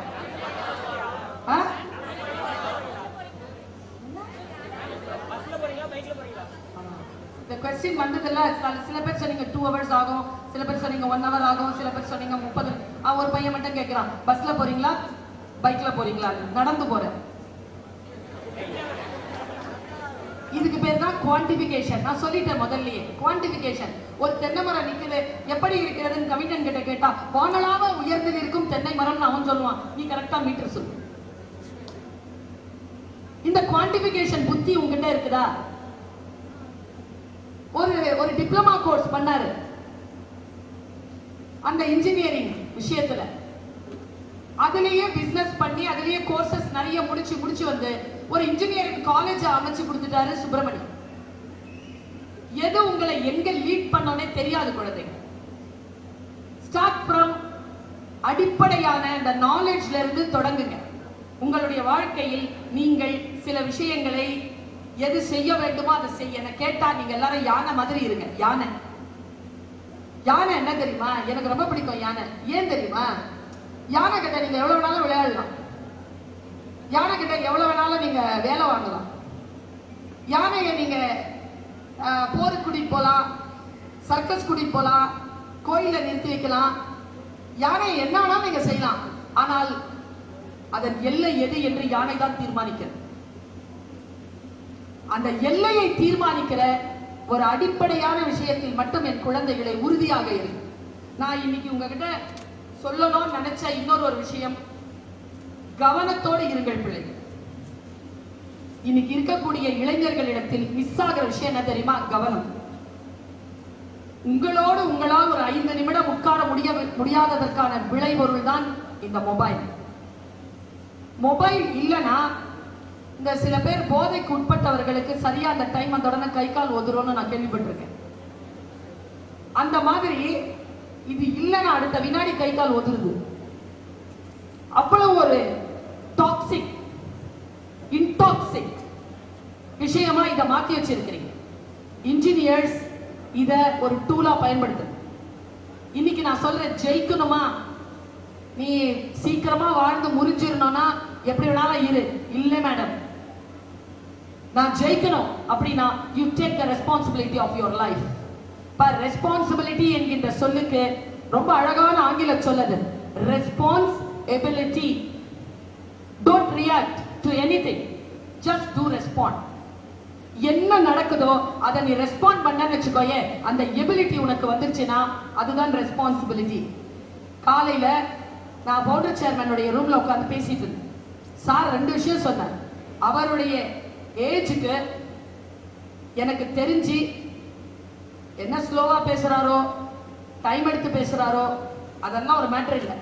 இந்த கொஸ்டின் வந்ததில்ல. சில பேர் சொன்னீங்க 2 hours ஆகும், சில பேர் சொன்னீங்க 1 hour ஆகும், சில பேர் சொன்னீங்க 30. ஒரு பையன் மட்டும் கேட்கிறான், பஸ்ல போறீங்களா பைக்ல போறீங்களா? நடந்து போறேன். இதுக்கு பேர் தான் குவான்டிபிகேஷன். நான் சொல்லிட்டேன் முதல்லயே, குவான்டிபிகேஷன். ஒரு தென்னை மரம் நிக்குது, எப்படி இருக்கிறதுன்னு கவிஞன் கிட்ட கேட்டா, வானளாவ உயர்ந்து இருக்கும் தென்னை மரம் அவன் சொல்லுவான், நீ கரெக்டா மீட்டர் சொல்லு. இந்த குவான்டிபிகேஷன் புத்தி உங்ககிட்ட இருக்குதா? ஒரு டிப்ளமா கோர்ஸ் பண்ணாரு அந்த இன்ஜினியரிங் விஷயத்துல, அதுலயே பிசினஸ் பண்ணி அதுலயே கோர்சஸ் நிறைய முடிச்சு வந்து ஒரு இன்ஜினியரிங் காலேஜ் அமைச்சு கொடுத்துட்டாரு சுப்பிரமணியம். எது உங்களை எங்க லீட் பண்ணோனே தெரியாது குழந்தைங்க. ஸ்டார்ட் ஃப்ரம் அடிப்படையான அந்த நாலேஜ்ல இருந்து தொடங்குங்க. உங்களுடைய வாழ்க்கையில் நீங்கள் சில விஷயங்களை எது செய்ய வேண்டுமோ அதை செய்ய. என்ன கேட்டா நீங்க எல்லாரும் யானை மாதிரி இருங்க. யானை யானை என்ன தெரியுமா? எனக்கு ரொம்ப பிடிக்கும் யானை. ஏன் தெரியுமா? யானை கிட்ட நீங்க எவ்வளவு வேணாலும் விளையாடலாம். யானை கிட்ட எவ்வளவு வேணாலும் நீங்க வேலை வாங்கலாம். யானையை நீங்க போருக்கு கூட்டிட்டு போலாம், சர்க்கஸ் கூட்டிட்டு போலாம், கோயில நிறுத்தி வைக்கலாம். யானை என்ன வேணாலும் நீங்க செய்யலாம். ஆனால் அதன் எல்லை எது என்று யானை தான் தீர்மானிக்கிறது. அந்த எல்லையை தீர்மானிக்கிற ஒரு அடிப்படையான விஷயத்தில் மட்டும் என் குழந்தைகளை உறுதியாக இருக்கு. நான் இன்னைக்கு உங்ககிட்ட சொல்லணும்னு நினைச்ச இன்னொரு விஷயம், கவனத்தோடு இருங்கள் பிள்ளைகள். இன்னைக்கு இருக்கக்கூடிய இளைஞர்களிடத்தில் மிஸ் ஆகிற விஷயம் என்ன தெரியுமா? கவனம். உங்களோடு உங்களால் ஒரு 5 நிமிடம் உட்கார முடியாததற்கான விளைபொருள் தான் இந்த மொபைல். மொபைல் இல்லைன்னா இந்த சில பேர் போதைக்கு உட்பட்டவர்களுக்கு சரியா அந்த டைம் அந்த உடனே கை கால் ஒதுரும்னு நான் கேள்விப்பட்டிருக்கேன். அந்த மாதிரி இது இல்லைன்னா அடுத்த வினாடி கை கால் ஒதுருது. அவ்வளவு ஒரு டாக்ஸிக் இன்டாக்சிக் விஷயமா இதை மாத்தி வச்சிருக்கிறீங்க. இன்ஜினியர்ஸ் இத ஒரு டூலா பயன்படுத்து. இன்னைக்கு நான் சொல்றேன், ஜெயிக்கணுமா, நீ சீக்கிரமா வாழ்ந்து முறிஞ்சிடணும்னா எப்படி வேணாலும் இரு. இல்லை மேடம், நான் ஜெயிக்கணும் அப்படின்னா you take the responsibility of your life. பர் ரெஸ்பான்சிபிலிட்டி என்கின்ற சொல்லுக்கு ரொம்ப அழகான ஆங்கில சொல்லது responsibility. Don't react to anything, just to respond. என்ன நடக்குதோ அதை நீ ரெஸ்பாண்ட் பண்ணன்னு வச்சுக்கோயே, அந்த எபிலிட்டி உனக்கு வந்துருச்சுன்னா அதுதான் ரெஸ்பான்சிபிலிட்டி. காலையில நான் பவுண்டர் சேர்மனுடைய ரூம்ல உட்காந்து பேசிட்டு இருந்தேன். சார் 2 விஷயம் சொன்னார். அவருடைய ஏஜுக்கு எனக்கு தெரிஞ்சு என்ன ஸ்லோவா பேசுறாரோ, டைம் எடுத்து பேசுறாரோ, அதெல்லாம் ஒரு மேட்டர் இல்லை.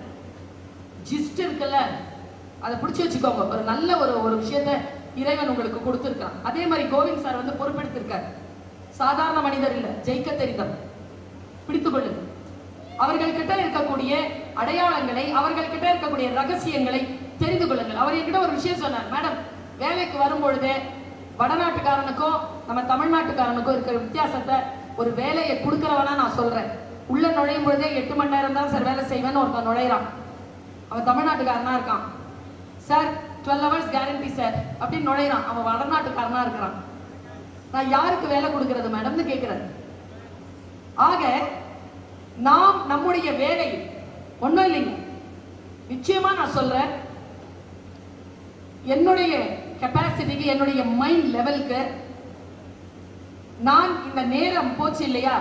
ஜிஸ்ட் இருக்குல்ல, அதை பிடிச்சி வச்சுக்கோங்க. ஒரு நல்ல ஒரு விஷயத்த இறைவன் உங்களுக்கு கொடுத்திருக்கான். அதே மாதிரி கோவிந்த் சார் வந்து பொறுப்பெடுத்திருக்கார். சாதாரண மனிதர் இல்ல, ஜெயிக்க தெரிந்தவர். பிடித்துக் கொள்ளுங்க. அவர்கள் கிட்ட இருக்கக்கூடிய அடையாளங்களை, அவர்கள் கிட்ட இருக்கக்கூடிய ரகசியங்களை தெரிந்து கொள்ளுங்கள். அவர் என்கிட்ட ஒரு விஷயம் சொன்னார். மேடம், வேலைக்கு வரும்பொழுது வடநாட்டுக்காரனுக்கும் நம்ம தமிழ்நாட்டுக்காரனுக்கும் இருக்கிற வித்தியாசத்தை ஒரு வேலையை கொடுக்கிறவனா நான் சொல்றேன். உள்ள நுழையும் பொழுதே 8 மணி நேரம் தான் சார் வேலை செய்வேன்னு ஒருத்தன் நுழையிறான். அவன் தமிழ்நாட்டுக்காரனா இருக்கான். சார் 12 hours கேரண்டி சார் அப்படின்னு நுழையிறான். அவன் வடநாட்டுக்காரனா இருக்கிறான். நான் யாருக்கு வேலை கொடுக்கிறது மேடம்னு கேட்கிறேன். ஆக நாம் நம்முடைய வேலை ஒண்ணும் இல்லைங்க. நிச்சயமா நான் சொல்றேன், என்னுடைய கெப்பாசிட்டிக்கு, என்னுடைய மைண்ட் லெவலுக்கு நான் இந்த நேரம் போச்சு இல்லையா,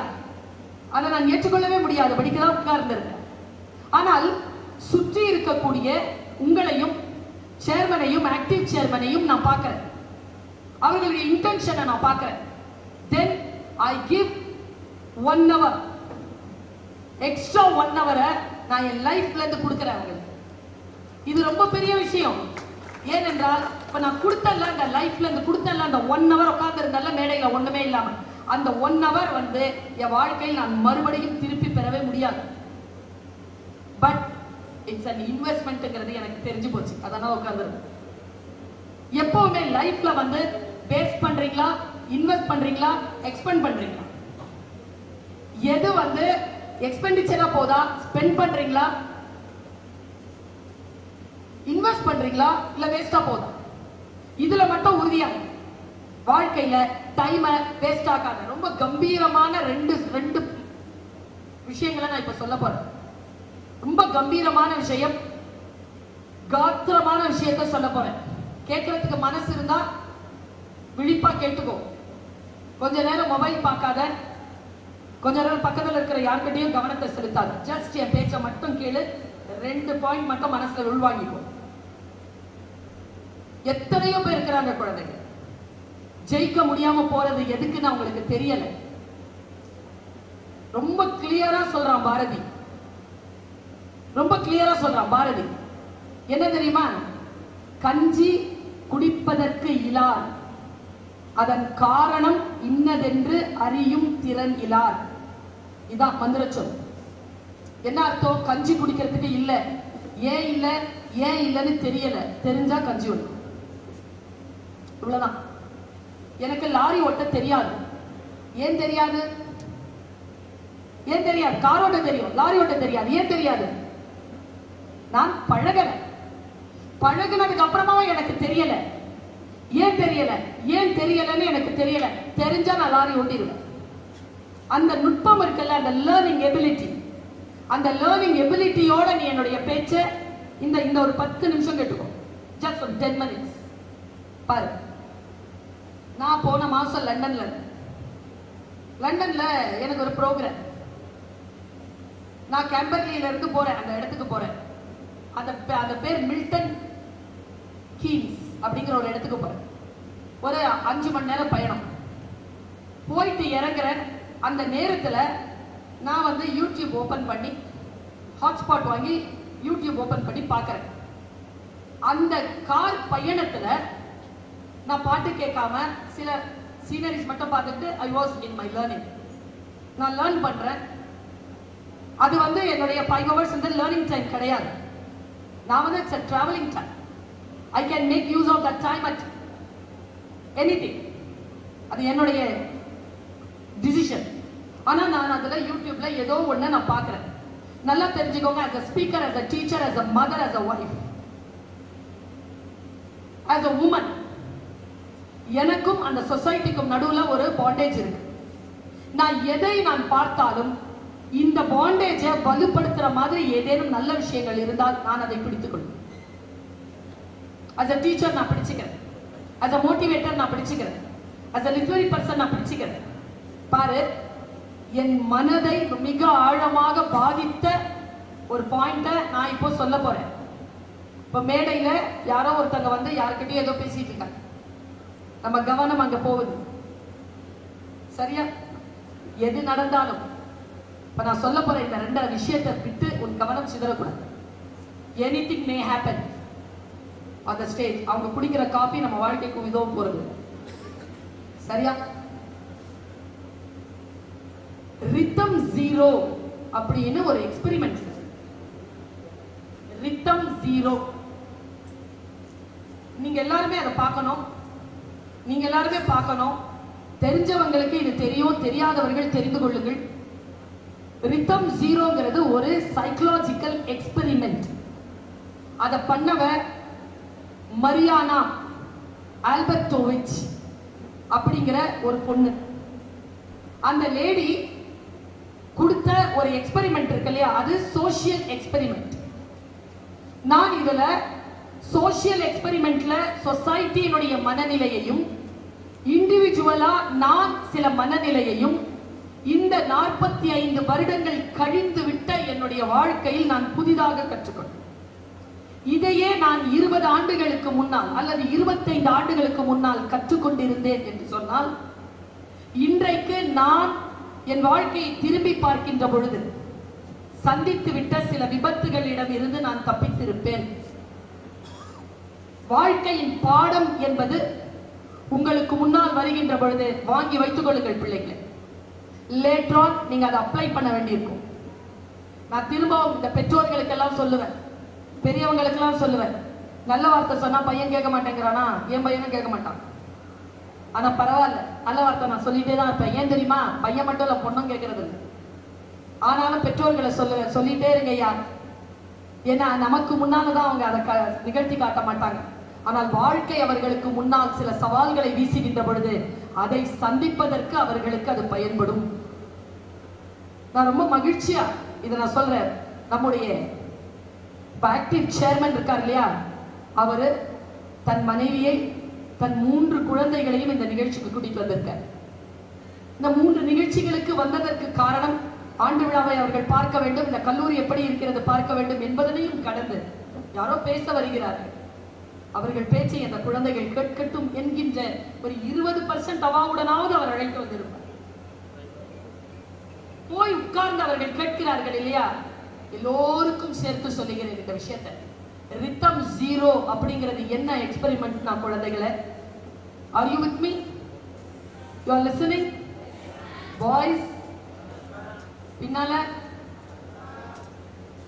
அதை நான் ஏற்றுக்கொள்ளவே முடியாது. படிக்கலாம் உட்கார்ந்திருக்கேன். ஆனால் சுற்றி இருக்கக்கூடிய உங்களையும் சேர்மனையும் ஆக்டிவ் சேர்மனையும் நான் பார்க்கிறேன். அவர்களுடைய இன்டென்ஷனை நான் பார்க்கிறேன். Then I give 1 hour extra 1 hour நான் என் லைஃப்ல இருந்து கொடுக்கிறேன் அவங்களுக்கு. இது ரொம்ப பெரிய விஷயம். ஏனென்றால் இப்ப நான் கொடுத்தல, அந்த லைஃப்ல இருந்து கொடுத்தல, அந்த 1 hour உட்கார்ந்து இருந்தால மேடையில ஒண்ணுமே இல்லாம, அந்த 1 hour வந்து என் வாழ்க்கையில் நான் மறுபடியும் திருப்பி பெறவே முடியாது. பட் இட்ஸ் an இன்வெஸ்ட்மெண்ட்ங்கிறது எனக்கு தெரிஞ்சு போச்சு. அதனால உட்கார்ந்துருக்கேன். எப்பவுமே லைஃப்ல வந்து வேஸ்ட் பண்றீங்களா, இன்வெஸ்ட் பண்றீங்களா, எக்ஸ்பெண்ட் பண்றீங்களா? எது வந்து எக்ஸ்பெண்டிச்சரா போதா, ஸ்பெண்ட் பண்றீங்களா, இன்வெஸ்ட் பண்றீங்களா, இல்ல வேஸ்டா போதா? இதுல மட்டும் உறுதியா வாழ்க்கையில டைமை வேஸ்ட் ஆகாத. ரொம்ப கம்பீரமான ரெண்டு விஷயங்களை நான் இப்ப சொல்ல போறேன். ரொம்ப கம்பீரமான விஷயம், காத்திரமான விஷயத்தை சொல்ல போறேன். கேட்கறதுக்கு மனசு இருந்தா விழிப்பா கேட்டுக்கோ. கொஞ்ச நேரம் மொபைல் பார்க்காத, கொஞ்ச நேரம் பக்கத்துல இருக்கிற யார்கிட்டையும் கவனத்தை செலுத்தாது. ஜஸ்ட் என் பேச்சை மட்டும் கேளு. 2 பாயிண்ட் மட்டும் மனசுல உள்வாங்கிக்கோ. எத்தனையோ பேர் இருக்கிறாங்க குழந்தைங்க, ஜெயிக்க முடியாம போறது எதுக்குன்னு அவங்களுக்கு தெரியல. ரொம்ப கிளியரா சொல்றான் பாரதி. ரொம்ப கிளியரா சொல்றான் பாரதி. என்ன தெரியுமா? கஞ்சி குடிப்பதற்கு இலார், அதன் காரணம் இன்னதென்று அறியும் திறன் இலார். இதான் மந்திர சொல். என்ன அர்த்தம்? கஞ்சி குடிக்கிறதுக்கு இல்ல. ஏன் இல்ல, ஏன் இல்லன்னு தெரியல. தெரிஞ்சா கஞ்சி ஓடும். இவ்வளவுதான். எனக்கு லாரி ஓட்ட தெரியாது. ஏன் தெரியாது? ஏன் தெரியாது? கார் ஓட்ட தெரியும், லாரி ஓட்ட தெரியாது. ஏன் தெரியாது? நான் பழகல. பழகுனதுக்கு அப்புறமாவும் எனக்கு தெரியல. ஏன் தெரியல? ஏன் தெரியலன்னு எனக்கு தெரியல. தெரிஞ்சா நான் லாரி ஓட்டிடுவேன். அந்த நுட்பம் இருக்குல்ல, அந்த லேர்னிங் எபிலிட்டி, அந்த லேர்னிங் எபிலிட்டியோட நீ என்னுடைய பேச்ச இந்த ஒரு 10 நிமிஷம் கேட்டுக்கோ. ஜஸ்ட் ஒரு 10 minutes பாரு. நான் போன மாசம் லண்டன்ல எனக்கு ஒரு ப்ரோக்ராம். நான் கேம்பர்லியில இருந்து போறேன், அந்த இடத்துக்கு போறேன். அந்த பேர் மில்டன் கீன்ஸ் அப்படிங்கிற ஒரு இடத்துக்கு போறேன். ஒரு 5 மணி நேரம் பயணம். போயிட்டு இறங்குறேன். அந்த நேரத்துல நான் வந்து யூடியூப் ஓபன் பண்ணி, ஹாட்ஸ்பாட் வாங்கி யூடியூப் ஓபன் பண்ணி பார்க்கறேன். அந்த கார் பயணத்துல நான் பாட்டு கேட்காம சில சீனரிஸ் மட்டும் பார்த்துட்டு I was in my learning. நான் லேர்ன் பண்றேன். அது வந்து என்னுடைய 5 hours வந்து லேர்னிங் டைம் கிடையாது. நான் வந்து it's a traveling time. I can make use of that time at anything. அது என்னுடைய டிசிஷன். ஆனா நான் அதுல யூடியூப்ல ஏதோ ஒண்ணு நான் பார்க்கறேன். நல்லா தெரிஞ்சுக்கோங்க, as a speaker, as a teacher, as a mother, as a wife, as a woman, எனக்கும் அந்த சொசைட்டிக்கும் நடுவுல ஒரு பாண்டேஜ் இருக்கு. நான் எதை நான் பார்த்தாலும் இந்த பாண்டேஜை வலுப்படுத்துற மாதிரி ஏதேனும் நல்ல விஷயங்கள் இருந்தால் நான் அதை பிடித்துக் கொள்வேன். as a teacher நான் பிடிச்சுக்கிறேன், as a motivator நான் பிடிச்சுக்கிறேன், as a literary person நான் பிடிச்சுக்கிறேன். பாரு, என் மனதை மிக ஆழமாக பாதித்த ஒரு பாயிண்ட நான் இப்போ சொல்ல போறேன். இப்ப மேடையில யாரோ ஒருத்தங்க வந்து யாருக்கிட்டயும் ஏதோ பேசிட்டு இருக்காங்க. நம்ம கவனம் அங்க போகுது. சரியா? எது நடந்தாலும் இப்ப நான் சொல்ல போற இந்த 2 விஷயத்தை விட்டு உன் கவனம் சிதறக்கூடாது. Anything may happen on the stage. அவங்க குடிக்கிற காபி நம்ம வாழ்க்கைக்கு உதவும் போறது. சரியா? ரித்தம் 0 அப்படின்னு ஒரு எக்ஸ்பெரிமெண்ட். ரித்தம் 0 நீங்க எல்லாருமே அதை பார்க்கணும். நீங்க எல்லாருமே பார்க்கணும். தெரிஞ்சவங்களுக்கு இது தெரியும், தெரியாதவர்கள் தெரிந்து கொள்ளுங்கள். ரித்தம் 0ங்கிறது ஒரு சைக்கலாஜிக்கல் எக்ஸ்பெரிமெண்ட். அதை பண்ணவ மரியானா ஆல்பர்டோவிச் அப்படிங்கிற ஒரு பொண்ணு. அந்த லேடி கொடுத்த ஒரு எக்ஸ்பெரிமெண்ட் இருக்கு இல்லையா, அது சோஷியல் எக்ஸ்பெரிமெண்ட். நான் இதுல சோஷியல் எக்ஸ்பெரிமெண்ட்ல சொசைட்டியினுடைய மனநிலையையும் இண்டிவிஜுவலா நான் சில மனநிலையையும் இந்த 45 வருடங்கள் கழிந்து விட்ட என்னுடைய வாழ்க்கையில் நான் புதிதாக கற்றுக்கொண்டேன். இதையே நான் 20 ஆண்டுகளுக்கு முன்னால் அல்லது 25 ஆண்டுகளுக்கு முன்னால் கற்றுக்கொண்டிருந்தேன் என்று சொன்னால், இன்றைக்கு நான் என் வாழ்க்கையை திரும்பி பார்க்கின்ற பொழுது சந்தித்து விட்ட சில விபத்துகளிடம் இருந்து நான் தப்பித்திருப்பேன். வாழ்க்கையின் பாடம் என்பது உங்களுக்கு முன்னால் வருகின்ற பொழுது வாங்கி வைத்துக் கொள்ளுங்கள் பிள்ளைகளை. லேட்டர் ஆன் நீங்க அதை அப்ளை பண்ண வேண்டியிருக்கும். நான் திரும்பவும் இந்த பெற்றோர்களுக்கெல்லாம் சொல்லுவேன், பெரியவங்களுக்கெல்லாம் சொல்லுவேன், நல்ல வார்த்தை சொன்னா பையன் கேட்க மாட்டேங்கிறானா, என் பையனும் கேட்க மாட்டான். ஆனா பரவாயில்ல, நல்ல வார்த்தை நான் சொல்லிட்டே தான் இருப்பேன். ஏன் தெரியுமா? பையன் மட்டும் இல்ல, பொண்ணும் கேட்கறது இல்லை. ஆனாலும் பெற்றோர்களை சொல்லுவேன், சொல்லிட்டே இருங்க ஐயா. ஏன்னா நமக்கு முன்னால்தான் அவங்க அதை நிகழ்த்தி காட்ட மாட்டாங்க. ஆனால் வாழ்க்கை அவர்களுக்கு முன்னால் சில சவால்களை வீசுகின்ற பொழுது அதை சந்திப்பதற்கு அவர்களுக்கு அது பயன்படும். நான் ரொம்ப மகிழ்ச்சியா இதை நான் சொல்றேன். நம்முடைய ஆக்டிவ் சேர்மன் இருக்கார் இல்லையா, அவரு தன் மனைவியை தன் 3 குழந்தைகளையும் இந்த நிகழ்ச்சிக்கு கூட்டிட்டு வந்திருக்கார். இந்த 3 நிகழ்ச்சிகளுக்கு வந்ததற்கு காரணம், ஆண்டு விழாவை அவர்கள் பார்க்க வேண்டும், இந்த கல்லூரி எப்படி இருக்கிறது பார்க்க வேண்டும் என்பதனையும் கடந்து யாரோ பேச வருகிறார்கள். அவர்கள் பேச்சை அந்த குழந்தைகள் கேட்கட்டும் என்கின்ற ஒரு 20% அவாவுடனாவது அவர் அழைத்து வந்திருப்பார். போய் உட்கார்ந்து அவர்கள் கேட்கிறார்கள் இல்லையா? எல்லோருக்கும் சேர்த்து சொல்லுகிறேன் இந்த விஷயத்தை. ரித்தம் ஜீரோ அப்படிங்கிறது என்ன எக்ஸ்பெரிமெண்ட் நான் குழந்தைகளை? Are you with me? You are listening? Boys பின்னால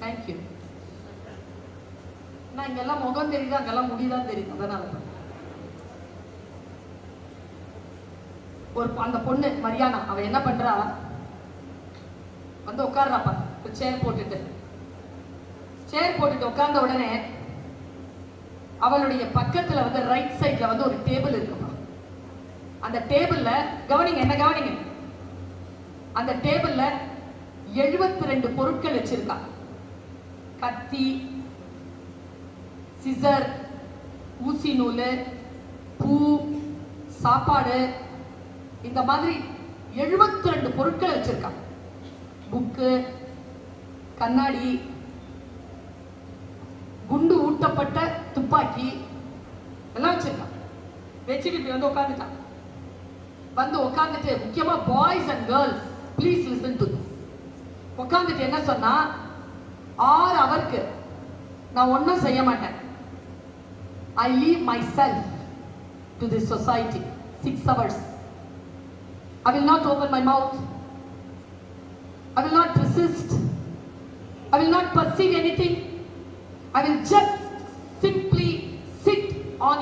தேங்க்யூ. நான் இங்கெல்லாம் முகம் தெரியுது, அங்கெல்லாம் முடிதான் தெரியுது. அதனால ஒரு அந்த பொண்ணு மரியானா அவ என்ன பண்றா, வந்து உட்கார்றாப்பா சேர் போட்டுட்டு உட்கார்ந்த உடனே அவளுடைய பக்கத்துல வந்து ரைட் சைட்ல வந்து ஒரு டேபிள் இருக்குமா. அந்த டேபிள்ல கவனிங்க, என்ன கவனிங்க, அந்த டேபிள்ல 72 பொருட்கள் வச்சிருக்கா. கத்தி, சிசர், ஊசி நூல், பூ, சாப்பாடு, இந்த மாதிரி 72 பொருட்கள் வச்சிருக்கா. புக்கு, கண்ணாடி, குண்டு ஊட்டப்பட்ட துப்பாக்கி எல்லாம் வச்சிருக்கா. வச்சுட்டு வந்து உட்கார்ந்துட்டு முக்கியமா boys and girls please listen to this. உட்கார்ந்துட்டு என்ன சொன்னா, 6 ஹவருக்கு நான் ஒன்னும் செய்ய மாட்டேன். I leave myself to this society. 6 hours. I will not open my mouth. I will not resist. I will not perceive anything. I will just simply sit on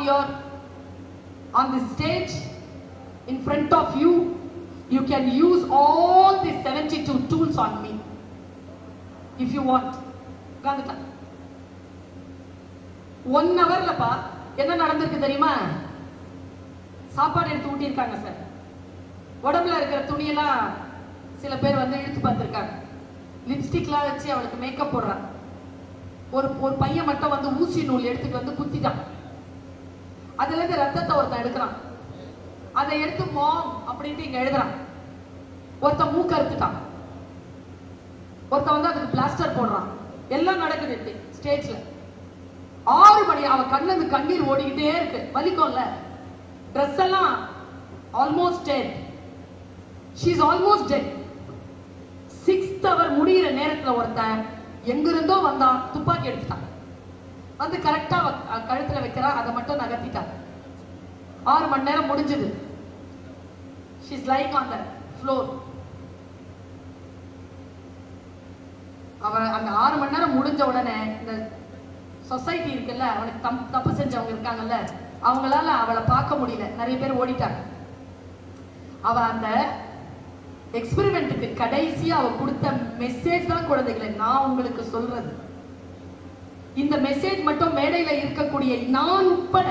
the stage in front of you. You can use all the 72 tools on me if you want. காந்துட்டா 1 ஹவர்லப்பா என்ன நடந்திருக்கு தெரியுமா? சாப்பாடு எடுத்து ஊட்டியிருக்காங்க sir. உடம்புல இருக்கிற துணியெல்லாம் சில பேர் வந்து இழுத்து பார்த்துருக்காங்க. லிப்ஸ்டிக்லாம் வச்சு அவளுக்கு மேக்கப் போடுறான். ஒரு பையன் மட்டும் வந்து ஊசி நூல் எடுத்துட்டு வந்து குத்திட்டான். அதுல இருந்து ரத்தத்தை ஒருத்தன் எடுக்கிறான். அதை எடுத்து மாம் அப்படின்ட்டு இங்க எழுதுறான். ஒருத்தன் மூக்க அறுத்துட்டான். ஒருத்தன் வந்து அதுக்கு பிளாஸ்டர் போடுறான். எல்லாம் நடக்குது இப்படி ஸ்டேஜ்ல. 6 மணி அவன் கண்ணு கண்ணீர் ஓடிக்கிட்டே இருக்கு. வலிக்கும்ல. ட்ரெஸ் எல்லாம் almost dead. She is almost dead. 6th hour முடிகிற நேரத்துல ஒருத்தன் எங்கிருந்தோ வந்தான், துப்பாக்கி எடுத்துட்டான். வந்து கரெக்டா கழுத்துல வைக்கிறான். அதை மட்டும் நகர்த்திட்டான். 6 மணி நேரம் முடிஞ்சது. She is lying on the floor. அவ அந்த 6 மணி நேரம் முடிஞ்ச உடனே இந்த சொசைட்டி இருக்குல்ல, அவனுக்கு தப்பு செஞ்சவங்க இருக்காங்கல்ல, அவங்களால அவளை பார்க்க முடியல. நிறைய பேர் ஓடிட்டாங்க. அவ அந்த எக்ஸ்பெரிமெண்ட்டுக்கு கடைசியா அவ கொடுத்த மெசேஜ் தான் குழந்தைகளை நான் உங்களுக்கு சொல்றது. இந்த மெசேஜ் மட்டும் மேடையில இருக்கக்கூடிய நான் உட்பட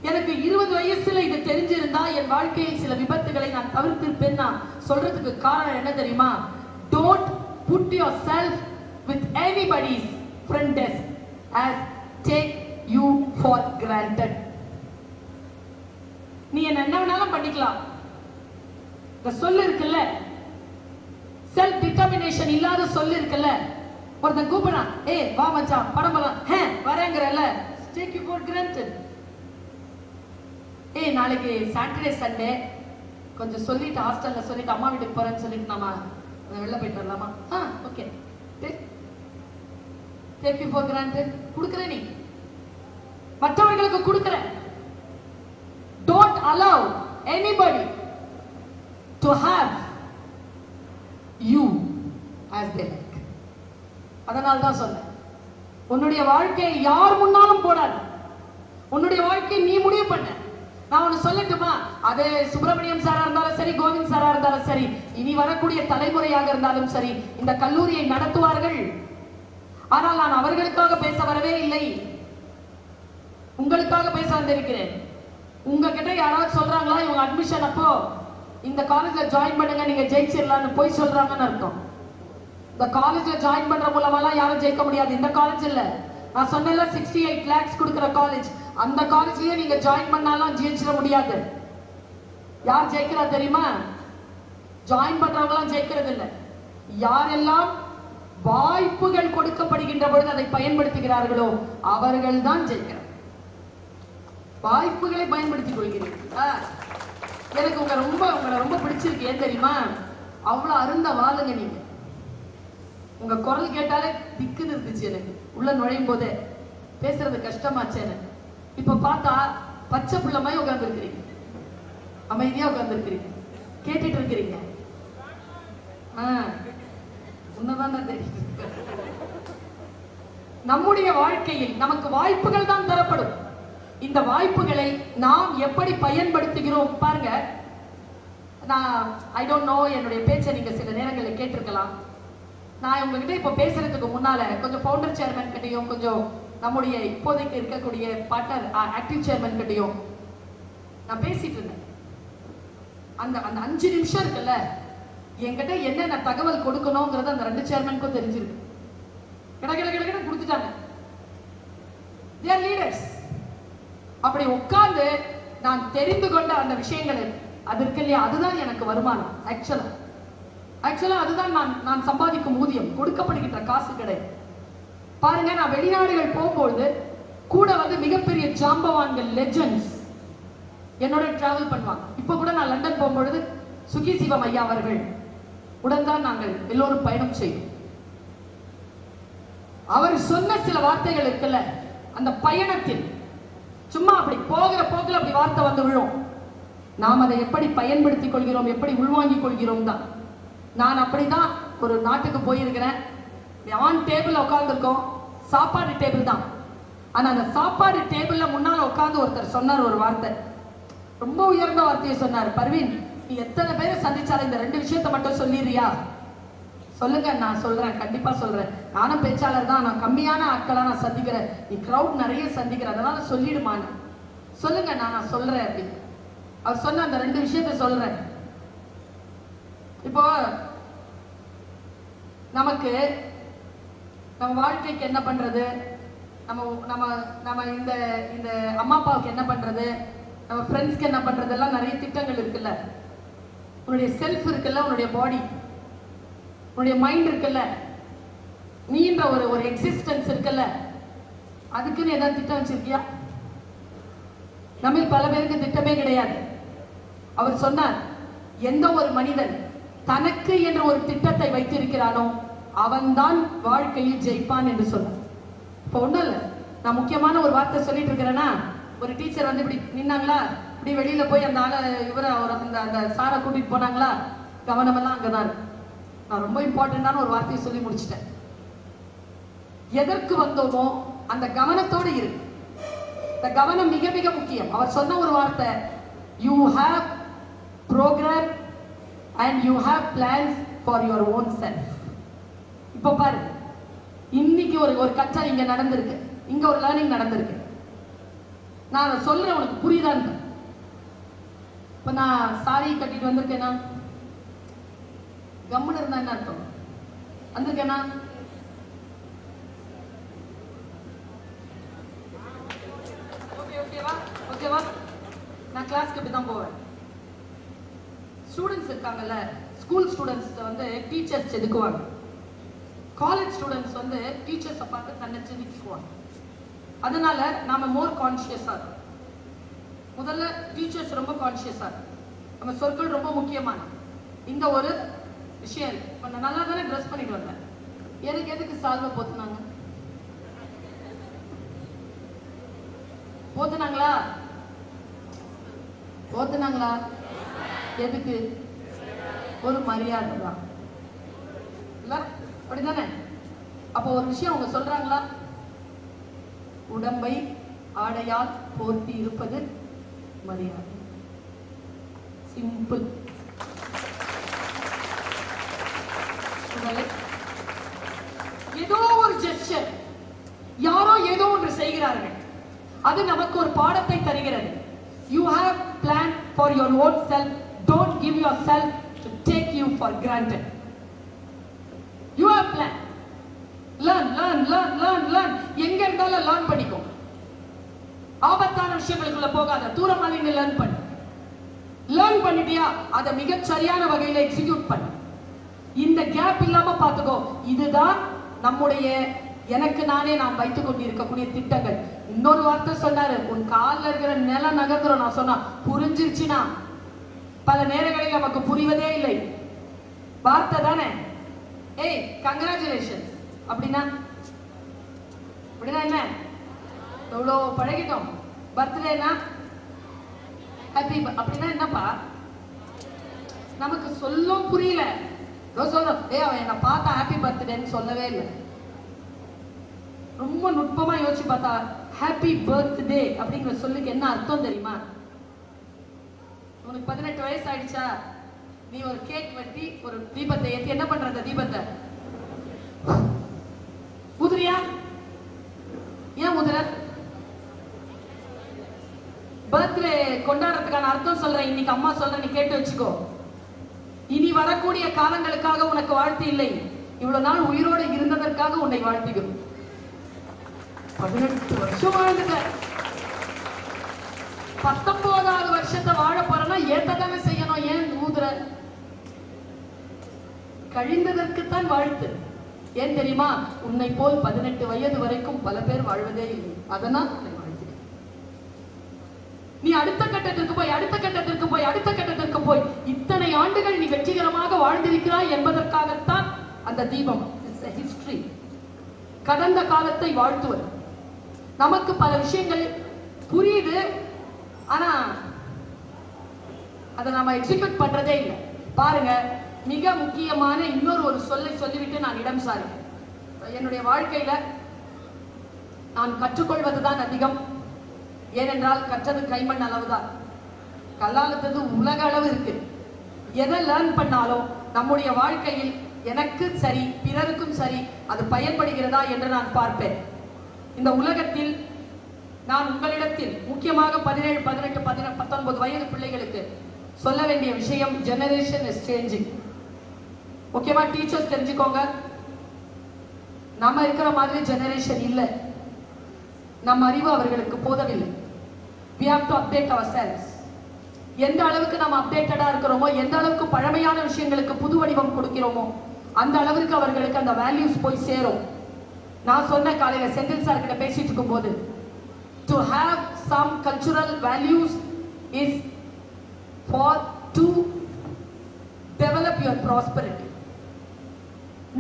எனக்கு 20 வயசுல இது தெரிஞ்சிருந்தா என் வாழ்க்கையில் சில விபத்துகளை நான் தவிர்த்திருப்பேன். நான் சொல்றதுக்கு காரணம் என்ன தெரியுமா? Don't put yourself with anybody's front desk as take you for granted. நீ என்ன வேணாலும் பண்ணிக்கலாம். இந்த சொல்லு இருக்குல்ல, செல்ஃப் டிட்டர்மினேஷன் இல்லாத சொல்லு இருக்குல்ல, ஒருத்தன் கூப்பிடுறான், வா மச்சான் படம் பண்ணலாம், வரேங்கிறல்ல, take you for granted. நாளைக்கு சாட்டர்டே சண்டே கொஞ்சம் சொல்லிட்டு ஹாஸ்டல்ல சொல்லிட்டு அம்மா வீட்டுக்கு போறேன்னு சொல்லிட்டு நாம வெளில போயிட்டு வரலாமா? Okay, take you for granted. கொடுக்குற நீ மற்றவர்களுக்கு கொடுக்குற. Don't allow anybody to have you as they like. அதனால தான் சொன்னேன், உன்னுடைய வாழ்க்கையை யார் முன்னாலும் போடாது. உன்னுடைய வாழ்க்கையை நீ முடிவு பண்ண. நான் ஒன்னு சொல்லட்டுமா? அது சுப்பிரமணியம் சாரா இருந்தாலும் சரி, கோவிந்த் சாரா இருந்தாலும் சரி, இனி வரக்கூடிய தலைமுறையாக இருந்தாலும் சரி, இந்த கல்லூரியை நடத்துவார்கள். ஆனால் நான் அவர்களுக்காக பேச வரவே இல்லை, உங்களுக்காக பேச வந்திருக்கிறேன். உங்ககிட்ட யாராவது சொல்றாங்களா இவங்க அட்மிஷன் அப்போ இந்த காலேஜ்ல ஜாயின் பண்ணுங்க நீங்க ஜெயிச்சிடலாம்னு போய் சொல்றாங்கன்னு அர்த்தம். இந்த காலேஜ்ல ஜாயின் பண்ற மூலமாலாம் யாரும் ஜெயிக்க முடியாது. இந்த காலேஜ் இல்ல, நான் சொன்னேன்ல 68 lakhs கொடுக்கிற காலேஜ், அந்த காலேஜ்லயே நீங்க ஜாயின் பண்ணாலும் ஜெயிச்சிட முடியாது. யார் ஜெயிக்கிறா தெரியுமா? ஜாயின் பண்றவங்களாம் ஜெயிக்கிறது இல்லை. யாரெல்லாம் வாய்ப்புகள் கொடுக்கப்படுகின்ற பொழுது அதை பயன்படுத்துகிறார்களோ அவர்கள் தான் ஜெயிக்கிறார். வாய்ப்புகளை பயன்படுத்திக் கொள்கிறீர்களா? எனக்கு உங்களை ரொம்ப பிடிச்சிருக்கு. ஏன் தெரியுமா? அவ்வளவு அருந்த வாழுங்க நீங்க. உங்க குரல் கேட்டாலே திக்குன்னு இருந்துச்சு எனக்கு உள்ள நுழையும் போதே. பேசுறது கஷ்டமாச்சேன்னு. இப்ப பார்த்தா பச்சை பிள்ளைமாய் உட்கார்ந்து இருக்கிறீங்க, அமைதியா உட்கார்ந்து இருக்கிறீங்க, கேட்டுட்டு இருக்கிறீங்க. உன்னதான் தெரியுது. நம்முடைய வாழ்க்கையில் நமக்கு வாய்ப்புகள் தான் தரப்படும். இந்த வாய்ப்புகளை நாம் எப்படி பயன்படுத்துகிறோம் பாருங்க. நான் ஐ டோன்ட் நோ, என்னுடைய பேச்சை நீங்க சில நேரங்களில் கேட்டிருக்கலாம். நான் உங்ககிட்ட இப்ப பேசுறதுக்கு முன்னால கொஞ்சம் ஃபவுண்டர் சேர்மன் கிட்டையும், கொஞ்சம் நம்முடைய இப்போதைக்கு இருக்கக்கூடிய பார்ட்னர் ஆக்டிவ் சேர்மன் கிட்டையும் நான் பேசிட்டு இருந்தேன். அந்த அந்த 5 நிமிஷம் இருக்குல்ல, என்கிட்ட என்னென்ன தகவல் கொடுக்கணுங்கிறது அந்த 2 சேர்மனுக்கும் தெரிஞ்சிருக்கு. கிட கொடுத்துட்டாங்க. they are leaders. அப்படி உட்கார்ந்து நான் தெரிந்து கொண்ட அந்த விஷயங்கள் அதற்கு இல்லையா, அதுதான் எனக்கு வருமானம். ஆக்சுவலா அதுதான் நான் சம்பாதிக்கும் ஊதியம், கொடுக்கப்படுகின்ற காசு கிடையாது. பாருங்க, நான் வெளிநாடுகள் போகும்போது கூட வந்து மிகப்பெரிய ஜாம்பவான்கள், லெஜெண்ட்ஸ் என்னோட டிராவல் பண்ணுவாங்க. இப்ப கூட நான் லண்டன் போகும்பொழுது சுகி சிவம் ஐயா அவர்கள் உடன் தான் நாங்கள் எல்லோரும் பயணம் செய்வோம். அவர் சொன்ன சில வார்த்தைகள் இருக்குல்ல, அந்த பயணத்தில் சும்மா அப்படி போகிற போக்கில் அப்படி வார்த்தை வந்து விழும். நாம் அதை எப்படி பயன்படுத்திக் கொள்கிறோம், எப்படி உள்வாங்கிக் கொள்கிறோம் தான். நான் அப்படிதான் ஒரு நாட்டுக்கு போயிருக்கிறேன். ஆன் டேபிள் உட்கார்ந்துருக்கோம், சாப்பாடு டேபிள் தான். ஆனா அந்த சாப்பாடு டேபிள்ல முன்னால உட்கார்ந்து ஒருத்தர் சொன்னார் ஒரு வார்த்தை, ரொம்ப உயர்ந்த வார்த்தையை சொன்னார். பர்வீன், நீ எத்தனை பேரை சந்திச்சாலும் இந்த 2 விஷயத்தை மட்டும் சொல்லிடுறியா? சொல்லுங்க. நான் சொல்றேன், கண்டிப்பா சொல்றேன். நானும் பேச்சாளர் தான், நான் கம்மியான ஆட்களா நான் சந்திக்கிறேன், நீ கிரௌட் நிறைய சந்திக்கிற, அதனால சொல்லிடுமான. சொல்லுங்க, நான் சொல்றேன் அப்படின்னு அவர் சொன்ன அந்த 2 விஷயத்த சொல்றேன். இப்போ நமக்கு நம்ம வாழ்க்கைக்கு என்ன பண்றது, நம்ம நம்ம நம்ம இந்த இந்த அம்மா அப்பாவுக்கு என்ன பண்றது, நம்ம ஃப்ரெண்ட்ஸ்க்கு என்ன பண்றது, எல்லாம் நிறைய திட்டங்கள் இருக்குல்ல. உன்னுடைய செல்ஃப் இருக்குல்ல, உன்னுடைய பாடி, உன்னுடைய மைண்ட் இருக்குல்ல, நீன்ற ஒரு எக்ஸிஸ்டன்ஸ் இருக்குல்ல, அதுக்குன்னு ஏதாவது திட்டம் வச்சிருக்கியா? நம்ம பல பேருக்கு திட்டமே கிடையாது. அவர் சொன்னார், எந்த ஒரு மனிதன் தனக்கு என்ற ஒரு திட்டத்தை வைத்திருக்கிறானோ அவன்தான் வாழ்க்கையில் ஜெயிப்பான் என்று சொன்னார். இப்போ ஒண்ணும் இல்லை, நான் முக்கியமான ஒரு வார்த்தை சொல்லிட்டு இருக்கிறேன்னா, ஒரு டீச்சர் வந்து இப்படி நின்னாங்களா, இப்படி வெளியில போய் அந்த ஆளை இவரை அந்த சாரை கூட்டிட்டு போனாங்களா, கவனமெல்லாம் அங்கதான் இருக்கு. நான் ரொம்ப இம்பார்ட்டன்டான ஒரு வார்த்தையை சொல்லி முடிச்சிட்டேன். எதற்கு வந்தோமோ அந்த கவனத்தோடு இருக்கு. இந்த கவனம் மிக மிக முக்கியம். அவர் சொன்ன ஒரு வார்த்தை, you have program and you have plans for your own self. இப்ப பாரு, இன்னைக்கு ஒரு கற்றல் இங்க நடந்திருக்கு, இங்க ஒரு லேர்னிங் நடந்திருக்கு. நான் அதை சொல்றேன், உனக்கு புரியுதான்னு. இப்ப நான் சாரி கட்டிட்டு வந்திருக்கேனா, கம்முன்னு இருந்தா என்ன அர்த்தம்? வந்திருக்கேனா? ஓகேவா? நான் கிளாஸ்க்கு இப்படி தான் போவேன். ஸ்டூடெண்ட்ஸ் இருக்காங்கல்ல, ஸ்கூல் ஸ்டூடெண்ட்ஸ் வந்து டீச்சர்ஸ் செதுக்குவாங்க. காலேஜ் ஸ்டூடெண்ட்ஸ் வந்து டீச்சர்ஸை பார்த்து தன்னை செதுக்குவாங்க. அதனால நாம மோர் கான்சியஸா இருக்கும். முதல்ல டீச்சர்ஸ் ரொம்ப கான்சியஸா இருக்கும். நம்ம சொற்கள் ரொம்ப முக்கியமான இந்த ஒரு விஷயம் இருக்கு. இப்ப நான் நல்லா தானே ட்ரெஸ் பண்ணிட்டு வந்தேன், எனக்கு எதுக்கு சால்வை போத்துனாங்க? போத்துனாங்களா? எதுக்கு? ஒரு மரியாதை தான் இல்ல, அப்படிதானே? அப்போ ஒரு விஷயம் அவங்க சொல்றாங்களா, உடம்பை ஆடையால் போர்த்தி இருப்பது மரியாதை. சிம்பிள். ஏதோ ஒரு ஜெஸ்டர், யாரோ ஏதோ ஒன்று செய்கிறார்கள், அது நமக்கு ஒரு பாடத்தை தருகிறது. You have planned for your own self. Don't give yourself to take you for granted. You have planned. Learn. எங்க இருந்தாலும் லேர்ன் பண்ணிக்கோ. ஆபத்தான விஷயங்களுக்குள்ள போகாத, தூரமா நின்று லேர்ன் பண்ணு. லேர்ன் பண்ணிட்டியா, அதை மிகச் சரியான வகையில எக்ஸிக்யூட் பண்ணு. இந்த கேப் இல்லாம பாத்துக்கோ. இதுதான் நம்முடைய எனக்கு நானே நான் வைத்துக் கொண்டிருக்கக்கூடிய திட்டங்கள். இன்னொரு வார்த்தை சொன்னாரு, உன் காலில் இருக்கிற நிலம் நகர்ந்துரும். நான் சொன்னா புரிஞ்சிருச்சுன்னா, பல நேரங்களில் நமக்கு புரிவதே இல்லை. வார்த்தை தானே. ஏய் கங்க்ராச்சுலேஷன்ஸ் அப்படின்னா என்ன? எவ்வளோ பழகிட்டோம். பர்த்டேனா ஹாப்பி அப்படின்னா என்னப்பா நமக்கு சொல்லும் புரியல. சொல்றோம் அவன் என்ன பார்த்தா ஹாப்பி பர்த்டேன்னு சொல்லவே இல்லை. ரொம்ப நுட்பமா யோசிச்சு பார்த்தா ஹாப்பி பர்த்டே அப்படிங்கிற சொல்லுக்கு என்ன அர்த்தம் தெரியுமா? உனக்கு 18 வயசு ஆயிடுச்சா, நீ ஒரு கேக் வெட்டி ஒரு தீபத்தை ஏற்றி என்ன பண்ற? அந்த தீபத்தை ஊதுறியா? ஏன் ஊதுற? பர்த்டே கொண்டாடுறதுக்கான அர்த்தம் சொல்றேன். இன்னைக்கு அம்மா சொல்ற, நீ கேட்டு வச்சுக்கோ. இனி வரக்கூடிய காலங்களுக்காக உனக்கு வாழ்த்து இல்லை, இவ்வளவு நாள் உயிரோடு இருந்ததற்காக உன்னை வாழ்த்துகிறோம். 18 வருஷம் வாழ்ந்துட்ட, 19வது வருஷத்தை வாழ போறனா ஏத்ததானே செய்யணும். ஏன் ஊதுற? கழிந்ததற்குத்தான் வாழ்த்து. ஏன் தெரியுமா? உன்னை போல் 18 வயது வரைக்கும் பல பேர் வாழ்வதே இல்லை. அதனால் நீ அடுத்த கட்டத்திற்கு போய் அடுத்த கட்டத்திற்கு போய் அடுத்த கட்டத்திற்கு போய் இத்தனை ஆண்டுகள் நீ வெற்றிகரமாக வாழ்ந்திருக்கிறாய் என்பதற்காகத்தான் அந்த தீபம். ஹிஸ்டரி, கடந்த காலத்தை வாழ்த்துவது. நமக்கு பல விஷயங்கள் புரியுது, ஆனா அதை நாம எக்ஸிக்யூட் பண்றதே இல்லை. பாருங்க, மிக முக்கியமான இன்னொரு சொல்லை சொல்லிவிட்டு நான் இடம் சாருங்க. என்னுடைய வாழ்க்கையில நான் கற்றுக்கொள்வதுதான் அதிகம். ஏனென்றால் கற்றது கைமண் அளவுதான், கல்லாலத்தது உலக அளவு இருக்கு. எதை லேர்ன் பண்ணாலும் நம்முடைய வாழ்க்கையில் எனக்கு சரி பிறருக்கும் சரி அது பயன்படுகிறதா என்று நான் பார்ப்பேன். இந்த உலகத்தில் நான் உங்களிடத்தில் முக்கியமாக 17, 18, 19 வயது பிள்ளைகளுக்கு சொல்ல வேண்டிய விஷயம், ஜெனரேஷன் இஸ் சேஞ்சிங். முக்கியமா டீச்சர்ஸ் தெரிஞ்சுக்கோங்க, நம்ம இருக்கிற மாதிரி ஜெனரேஷன் இல்லை. நம் அறிவு அவர்களுக்கு போதவில்லை. We have to update ourselves. எந்த அளவுக்கு நாம் அப்டேட்டடா இருக்கிறோமோ, எந்த அளவுக்கு பழமையான விஷயங்களுக்கு புது வடிவம் கொடுக்கிறோமோ, அந்த அளவுக்கு அவர்களுக்கு அந்த வேல்யூஸ் போய் சேரும். நான் சொன்ன காலையில செந்தில் சார் கிட்ட பேசிட்டு இருக்கும் போது, to have some cultural values is for to develop your prosperity,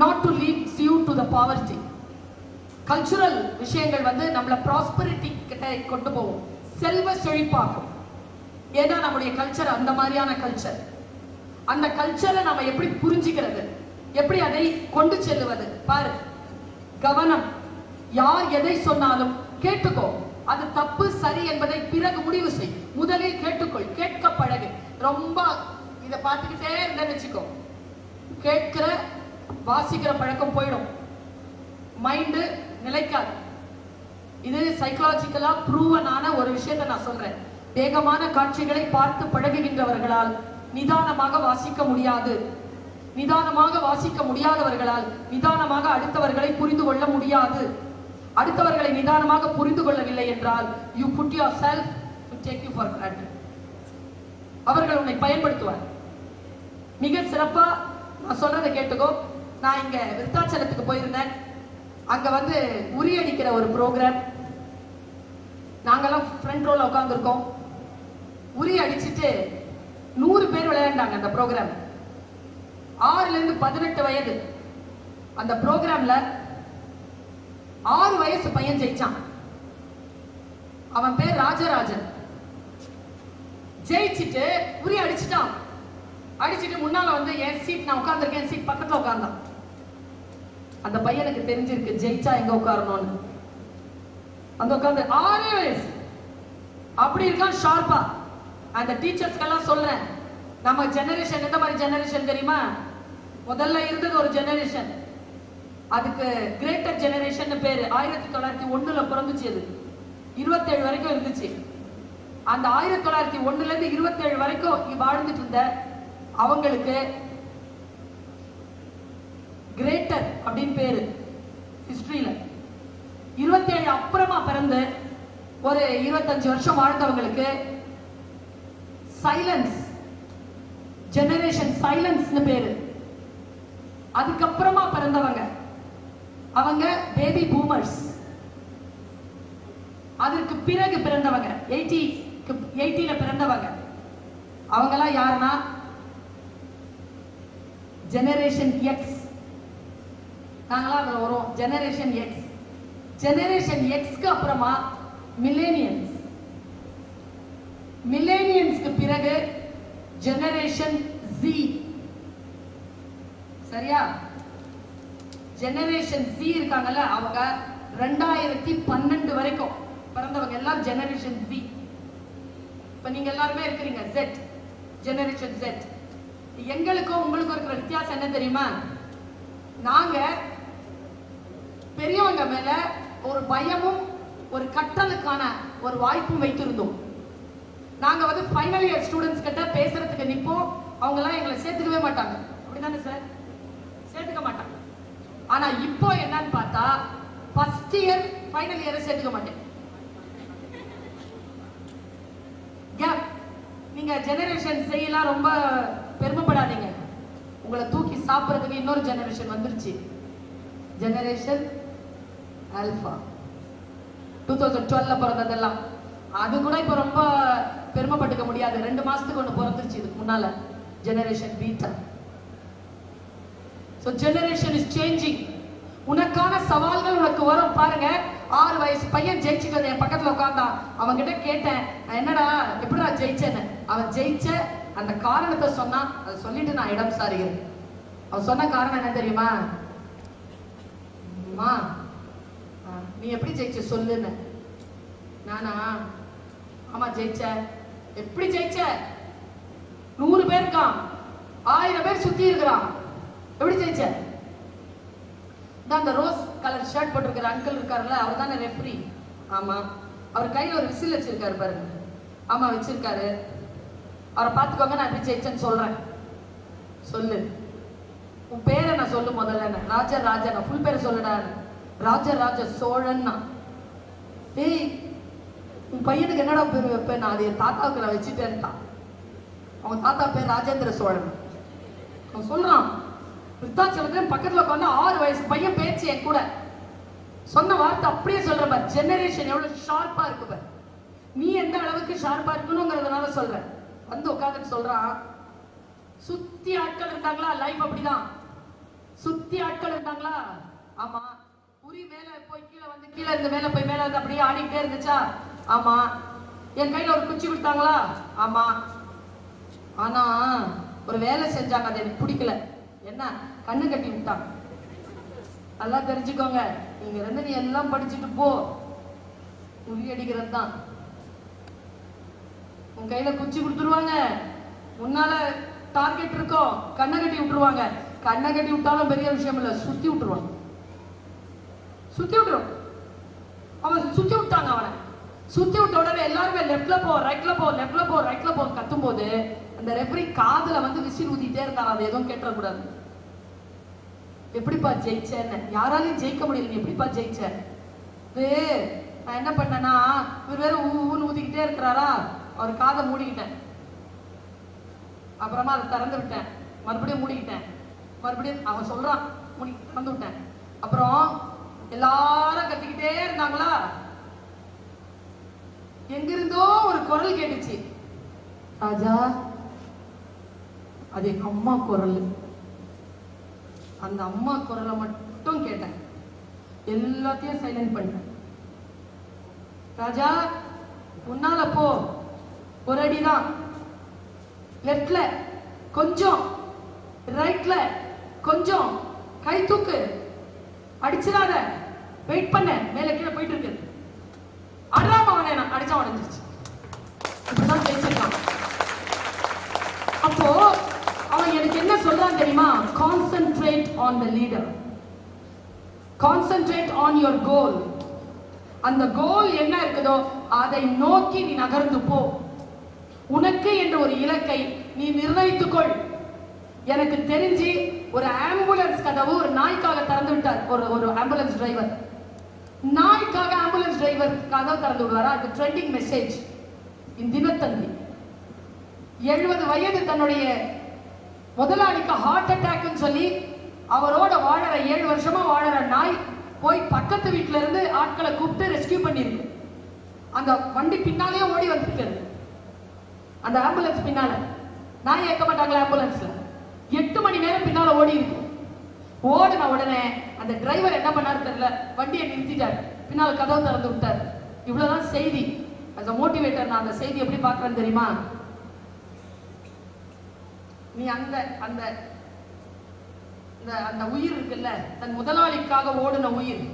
not to lead you to the poverty. Cultural விஷயங்கள் நம்மள ப்ராஸ்பரிட்டி கிட்ட கொண்டு போகும், செல்வ செழிப்பாக்கும். ஏன்னா நம்முடைய கல்ச்சர் அந்த மாதிரியான கல்ச்சர். அந்த கல்ச்சரை நம்ம எப்படி புரிஞ்சுக்கிறது, எப்படி அதை கொண்டு செல்லுவது? பாரு, கவனம். யார் எதை சொன்னாலும் கேட்டுக்கோ. அது தப்பு சரி என்பதை பிறகு முடிவு செய். முதலில் கேட்டுக்கொள், கேட்க பழகு. ரொம்ப இதை பார்த்துக்கிட்டே இருந்தேன்னு வச்சுக்கோ, கேட்கிற வாசிக்கிற பழக்கம் போயிடும், மைண்டு நிலைக்காது. இது சைக்காலஜிக்கலா ப்ரூவனான ஒரு விஷயத்தை நான் சொல்றேன். வேகமான காட்சிகளை பார்த்து பழகுகின்றவர்களால் நிதானமாக வாசிக்க முடியாது. நிதானமாக வாசிக்க முடியாதவர்களால் நிதானமாக அடுத்தவர்களை புரிந்து கொள்ள முடியாது. அடுத்தவர்களை நிதானமாக புரிந்து கொள்ளவில்லை என்றால் you put yourself to take you for granted. அவர்கள் உன்னை பயன்படுத்துவார். மிக சிறப்பா நான் சொல்றதை கேட்டுக்கோ. நான் இங்க விருத்தாச்சலத்துக்கு போயிருந்தேன். அங்க உரி அடிக்கிற ஒரு ப்ரோக்ராம். நாங்கெல்லாம் ஃப்ரண்ட் ரோல உட்காந்துருக்கோம். உரி அடிச்சுட்டு 100 பேர் விளையாண்டாங்க அந்த ப்ரோக்ராம். 6 ல இருந்து 18 வயது. அந்த ப்ரோக்ராம்ல 6 வயசு பையன் ஜெயிச்சான். அவன் பேர் ராஜராஜன். ஜெயிச்சுட்டு உரி அடிச்சுட்டான். அடிச்சுட்டு முன்னால என் சீட், நான் உட்கார்ந்துருக்கேன், சீட் பக்கத்துல உட்கார்ந்தான். அந்த பையனுக்கு தெரிஞ்சிருக்கு ஜெயிச்சா எங்க உட்காரணும்னு. அந்த உட்கார்ந்து 6 வயசு அப்படி இருக்கான் ஷார்ப்பா. அந்த டீச்சர்ஸ்க்கெல்லாம் சொல்றேன், நம்ம ஜெனரேஷன் எந்த மாதிரி ஜெனரேஷன் தெரியுமா? முதல்ல இருந்தது ஒரு ஜெனரேஷன், அதுக்கு கிரேட்டர் ஜெனரேஷன் பேரு. 1901ல பிறந்துச்சு. அது 27 வரைக்கும் இருந்துச்சு. அந்த 1901ல இருந்து 27 வரைக்கும் வாழ்ந்துட்டு இருந்த அவங்களுக்கு கிரேட்டர் அப்படின்னு பேரு ஹிஸ்டரியில. 27 அப்புறமா பிறந்து ஒரு 25 வருஷம் வாழ்ந்தவங்களுக்கு சைலன்ஸ் ஜெனரேஷன், சைலன்ஸ்னு பேரு. அதுக்கப்புறமா பிறந்தவங்க அவங்க பேபி பூமர்ஸ். அதற்கு பிறகு பிறந்தவங்க 80ல பிறந்தவங்க அவங்கெல்லாம் யாருன்னா ஜெனரேஷன் எக்ஸ். நாங்களாம் அதுல வரும் ஜெனரேஷன் எக்ஸ். ஜெனரேஷன் எக்ஸ்க்கு அப்புறமா மில்லேனியன்ஸ். மில்லேனியன்ஸ்க்கு பிறகு ஜெனரேஷன் ஜி. சரியா? ஜெனரேஷன் ஜி இருக்காங்கல்ல, அவங்க 2012 வரைக்கும் பிறந்தவங்க எல்லாம் ஜெனரேஷன் ஜி. இப்ப நீங்க எல்லாருமே இருக்கிறீங்க ஜெட், ஜெனரேஷன் ஜெட். எங்களுக்கும் உங்களுக்கும் இருக்கிற வித்தியாசம் என்ன தெரியுமா? நாங்க பெரியவங்க மேல ஒரு பயமும் ஒரு கற்றலுக்கான ஒரு வாய்ப்பும் வைத்திருந்தோம். நாங்க வந்து ஃபைனல் இயர் ஸ்டூடெண்ட்ஸ் கிட்ட பேசுறதுக்கு நிப்போம், அவங்க எல்லாம் எங்களை சேர்த்துக்கவே மாட்டாங்க. அப்படிதானே சார்? சேர்த்துக்க மாட்டாங்க. ஆனா இப்போ என்னன்னு பார்த்தா ஃபர்ஸ்ட் இயர் ஃபைனல் இயரை சேர்த்துக்க மாட்டேன். கேப். நீங்க ஜெனரேஷன் செய்யலாம் ரொம்ப பெருமைப்படாதீங்க. உங்களை தூக்கி சாப்பிடுறதுக்கு இன்னொரு ஜெனரேஷன் வந்துருச்சு, ஜெனரேஷன் ஆல்பா. 2012ல பிறந்ததெல்லாம் அது கூட இப்ப ரொம்ப பெருமைப்பட்டுக்க முடியாது. 2 மாசத்துக்கு ஒண்ணு பிறந்துருச்சு இதுக்கு முன்னால, generation beta. So generation is changing. உனக்கான சவால்கள் உனக்கு வரும். பாருங்க, 6 வயசு பையன் ஜெயிச்சுட்டு என் பக்கத்துல உட்கார்ந்தான். அவன் கிட்ட கேட்டேன், என்னடா எப்படிடா ஜெயிச்சேன்னு. அவன் ஜெயிச்ச அந்த காரணத்தை சொன்னான். அதை சொல்லிட்டு நான் இடம் சாருகிறேன். அவன் சொன்ன காரணம் என்ன தெரியுமா? அம்மா, நீ எப்படி ஜெயிச்ச சொல்லுன்னு. நானா, ஆமா ஜெயிச்ச. எப்படி ஜெயிச்ச? 100 பேர் இருக்கான், 1000 பேர் சுத்தி இருக்கிறான், எப்படி ஜெயிச்ச? அந்த ரோஸ் கலர் ஷர்ட் போட்டிருக்கிற அங்கிள் இருக்காருல்ல, அவர் தானே ரெஃப்ரி. ஆமா. அவர் கையில ஒரு விசில் வச்சிருக்காரு பாருங்க. ஆமா வச்சிருக்காரு. அவரை பார்த்துக்கோங்க, நான் எப்படி ஜெயிச்சேன்னு சொல்றேன். சொல்லு, உன் பேரை நான் சொல்லு முதல்ல. ராஜராஜ, நான் ஃபுல் பேரை சொல்லுடா. ராஜராஜ சோழன். ஏய், உன் பையனுக்கு என்னடா பேர் வைப்பேன்? நான் அது என் தாத்தாவுக்கு நான் வச்சுட்டேன்ட்டான். அவங்க தாத்தா பேர் ராஜேந்திர சோழன். அவன் சொல்றான், விருத்தாச்சலத்துல பக்கத்துல உட்காந்து 6 வயசு பையன் பேச்சு என் கூட சொன்ன வார்த்தை அப்படியே சொல்ற பார். ஜெனரேஷன் எவ்வளவு ஷார்ப்பா இருக்கு பார். நீ எந்த அளவுக்கு ஷார்ப்பா இருக்கணுங்கிறதுனால சொல்ற. வந்து உட்காந்துட்டு சொல்றான், சுத்தி ஆட்கள் இருந்தாங்களா? லைஃப் அப்படிதான். சுத்தி ஆட்கள் இருந்தாங்களா? ஆமா. உரி மேல போய் கீழே வந்து, கீழே இருந்து மேல போய் மேல வந்து அப்படியே ஆடிக்கிட்டே இருந்துச்சா? ஆமா. என் கையில ஒரு குச்சி கொடுத்தாங்களா? ஆமா. ஆனா ஒரு வேலை செஞ்சாங்க, அது எனக்கு பிடிக்கல. என்ன? கண்ணு கட்டி விட்டாங்க. நல்லா தெரிஞ்சுக்கோங்க, நீங்க இருந்து நீ எல்லாம் படிச்சுட்டு போ, உரி அடிக்கிறது தான். உன் கையில குச்சி கொடுத்துருவாங்க, முன்னால டார்கெட் இருக்கும், கண்ணை கட்டி விட்டுருவாங்க. கண்ணை கட்டி விட்டாலும் பெரிய விஷயம் இல்ல, சுத்தி விட்டுருவாங்க. சுத்தி விட்டுரும். அவன் சுத்தி விட்டாங்க. அவனை சுத்தி விட்ட உடனே எல்லாருமே லெஃப்ட்ல போ, ரைட்ல போ, லெஃப்ட்ல போ, ரைட்ல போ கத்தும் போது அந்த ரெஃபரி காதுல வந்து விசில் ஊதிட்டே இருந்தான். அதை எதுவும் கேட்டக்கூடாது. எப்படிப்பா ஜெயிச்சேன்னு. யாராலையும் ஜெயிக்க முடியல, நீ எப்படிப்பா ஜெயிச்ச? நான் என்ன பண்ணேன்னா, இவர் வேற ஊன்னு ஊதிக்கிட்டே இருக்கிறாரா, அவர் காதை மூடிக்கிட்டேன். அப்புறமா அதை திறந்து விட்டேன், மறுபடியும் மூடிக்கிட்டேன், மறுபடியும் அவன் சொல்றான் மூடி திறந்து விட்டேன். அப்புறம் எல்லாரும் கத்திக்கிட்டே இருந்தாங்களா, எங்கிருந்தோ ஒரு குரல் கேட்டுச்சு, ராஜா அது எங்க அம்மா குரல். அந்த அம்மா குரலை மட்டும் கேட்டேன், எல்லாத்தையும் சைலண்ட் பண்ணேன். ராஜா முன்னால போ, ஒரு அடிதான், லெஃப்ட்ல கொஞ்சம், ரைட்ல கொஞ்சம், கை தூக்கு, அடிச்சிடாத, வெயிட் பண்ண, மேல கீழே போயிட்டு இருக்கு. அடாம அவனை நான் அடிச்சா உடஞ்சிருச்சு. இப்படிதான் ஜெயிச்சிருக்கான். அப்போ அவன் எனக்கு என்ன சொல்றான் தெரியுமா? Concentrate on the leader, concentrate on your goal. அந்த கோல் என்ன இருக்குதோ அதை நோக்கி நீ நகர்ந்து போ. உனக்கு என்ற ஒரு இலக்கை நீ நிர்ணயித்துக்கொள். எனக்கு தெரிஞ்சு ஒரு ஆம்புலன்ஸ் கதவு ஒரு நாய்க்காக திறந்து விட்டார். ஒரு ஆம்புலன்ஸ் டிரைவர் நாய்க்காக ஆம்புலன்ஸ் டிரைவர் கதவு திறந்து விடுவாரா? அது ட்ரெண்டிங் மெசேஜ். தினத்தந்தி 70 வயது தன்னுடைய முதலாளிக்கு ஹார்ட் அட்டாக்னு சொல்லி அவரோட வாழற 7 வருஷமா வாழற நாய் போய் பக்கத்து வீட்டுல இருந்து ஆட்களை கூப்பிட்டு ரெஸ்கியூ பண்ணிருக்கு. அந்த வண்டி பின்னாலேயே ஓடி வந்துருக்காரு. அந்த ஆம்புலன்ஸ் பின்னால நாய் ஏற்க மாட்டாங்களா ஆம்புலன்ஸ்ல? 8 மணி நேரம் பின்னால ஓடி இருக்கு. ஓடின உடனே அந்த டிரைவர் என்ன பண்ணாரு தெரியல, வண்டியை நிறுத்திட்டாரு, பின்னால் கதவு திறந்து விட்டார். இவ்வளவுதான் செய்தி. as a motivator நான் அந்த செய்தி எப்படி பார்க்கறேன்னு தெரியுமா? நீ அந்த அந்த அந்த உயிர் இருக்குல்ல, தன் முதலாளிக்காக ஓடுன உயிர்,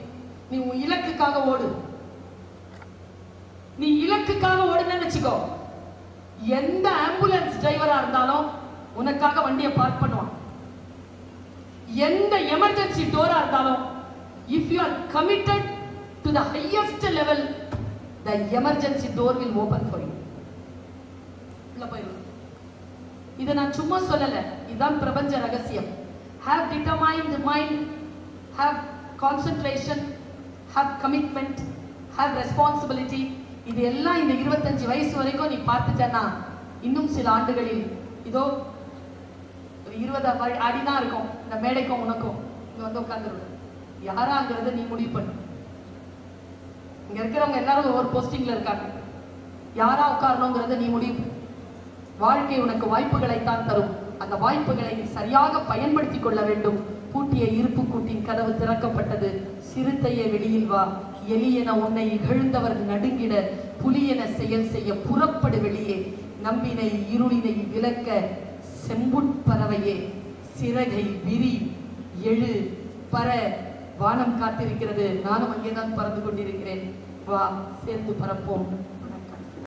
நீ உன் இலக்குக்காக ஓடு. நீ இலக்குக்காக ஓடுனன்னு வச்சுக்கோ, எந்த ஆம்புலன்ஸ் டிரைவரா இருந்தாலும் உனக்காக வண்டியை பார்க் பண்ணுவான். எந்த எமர்ஜென்சி டோரா இருந்தாலும், if you are committed to the highest level, the emergency door will open for you. உள்ள போயிரு. இதை நான் சும்மா சொல்லல, இதுதான் பிரபஞ்ச ரகசியம். Have determined mind, have concentration, have commitment, have responsibility. இது எல்லாம் இந்த 25 வயசு வரைக்கும் நீ பார்த்துட்டேன்னா, இன்னும் சில ஆண்டுகளில் இதோ ஒரு 20 அடிதான் இருக்கும் இந்த மேடைக்கும் உனக்கும். இங்க வந்து உட்கார்ந்துருவேன். யாராங்கிறத நீ முடிவு பண்ணு. இங்க இருக்கிறவங்க எல்லாரும் ஒவ்வொரு போஸ்டிங்ல இருக்காங்க. யாரா உட்காரணுங்கிறத நீ முடிவு. வாழ்க்கை உனக்கு வாய்ப்புகளைத்தான் தரும். அந்த வாய்ப்புகளை நீ சரியாக பயன்படுத்திக் கொள்ள வேண்டும். பூட்டிய இருப்பு கூட்டின் கதவு திறக்கப்பட்டது. சிறுத்தையே வெளியில் வா, எலியென உன்னை இகழ்ந்தவர் நடுங்கிட, புலியென செயல் செய்ய புறப்படு வெளியே. நம்பினை இருளினை விலக்க செம்புட்பறவையே, சிறகை விரி, எழு, பற. வானம் காத்திருக்கிறது, நானும் அங்கேதான் பறந்து கொண்டிருக்கிறேன். வா, சேர்ந்து பறப்போம்.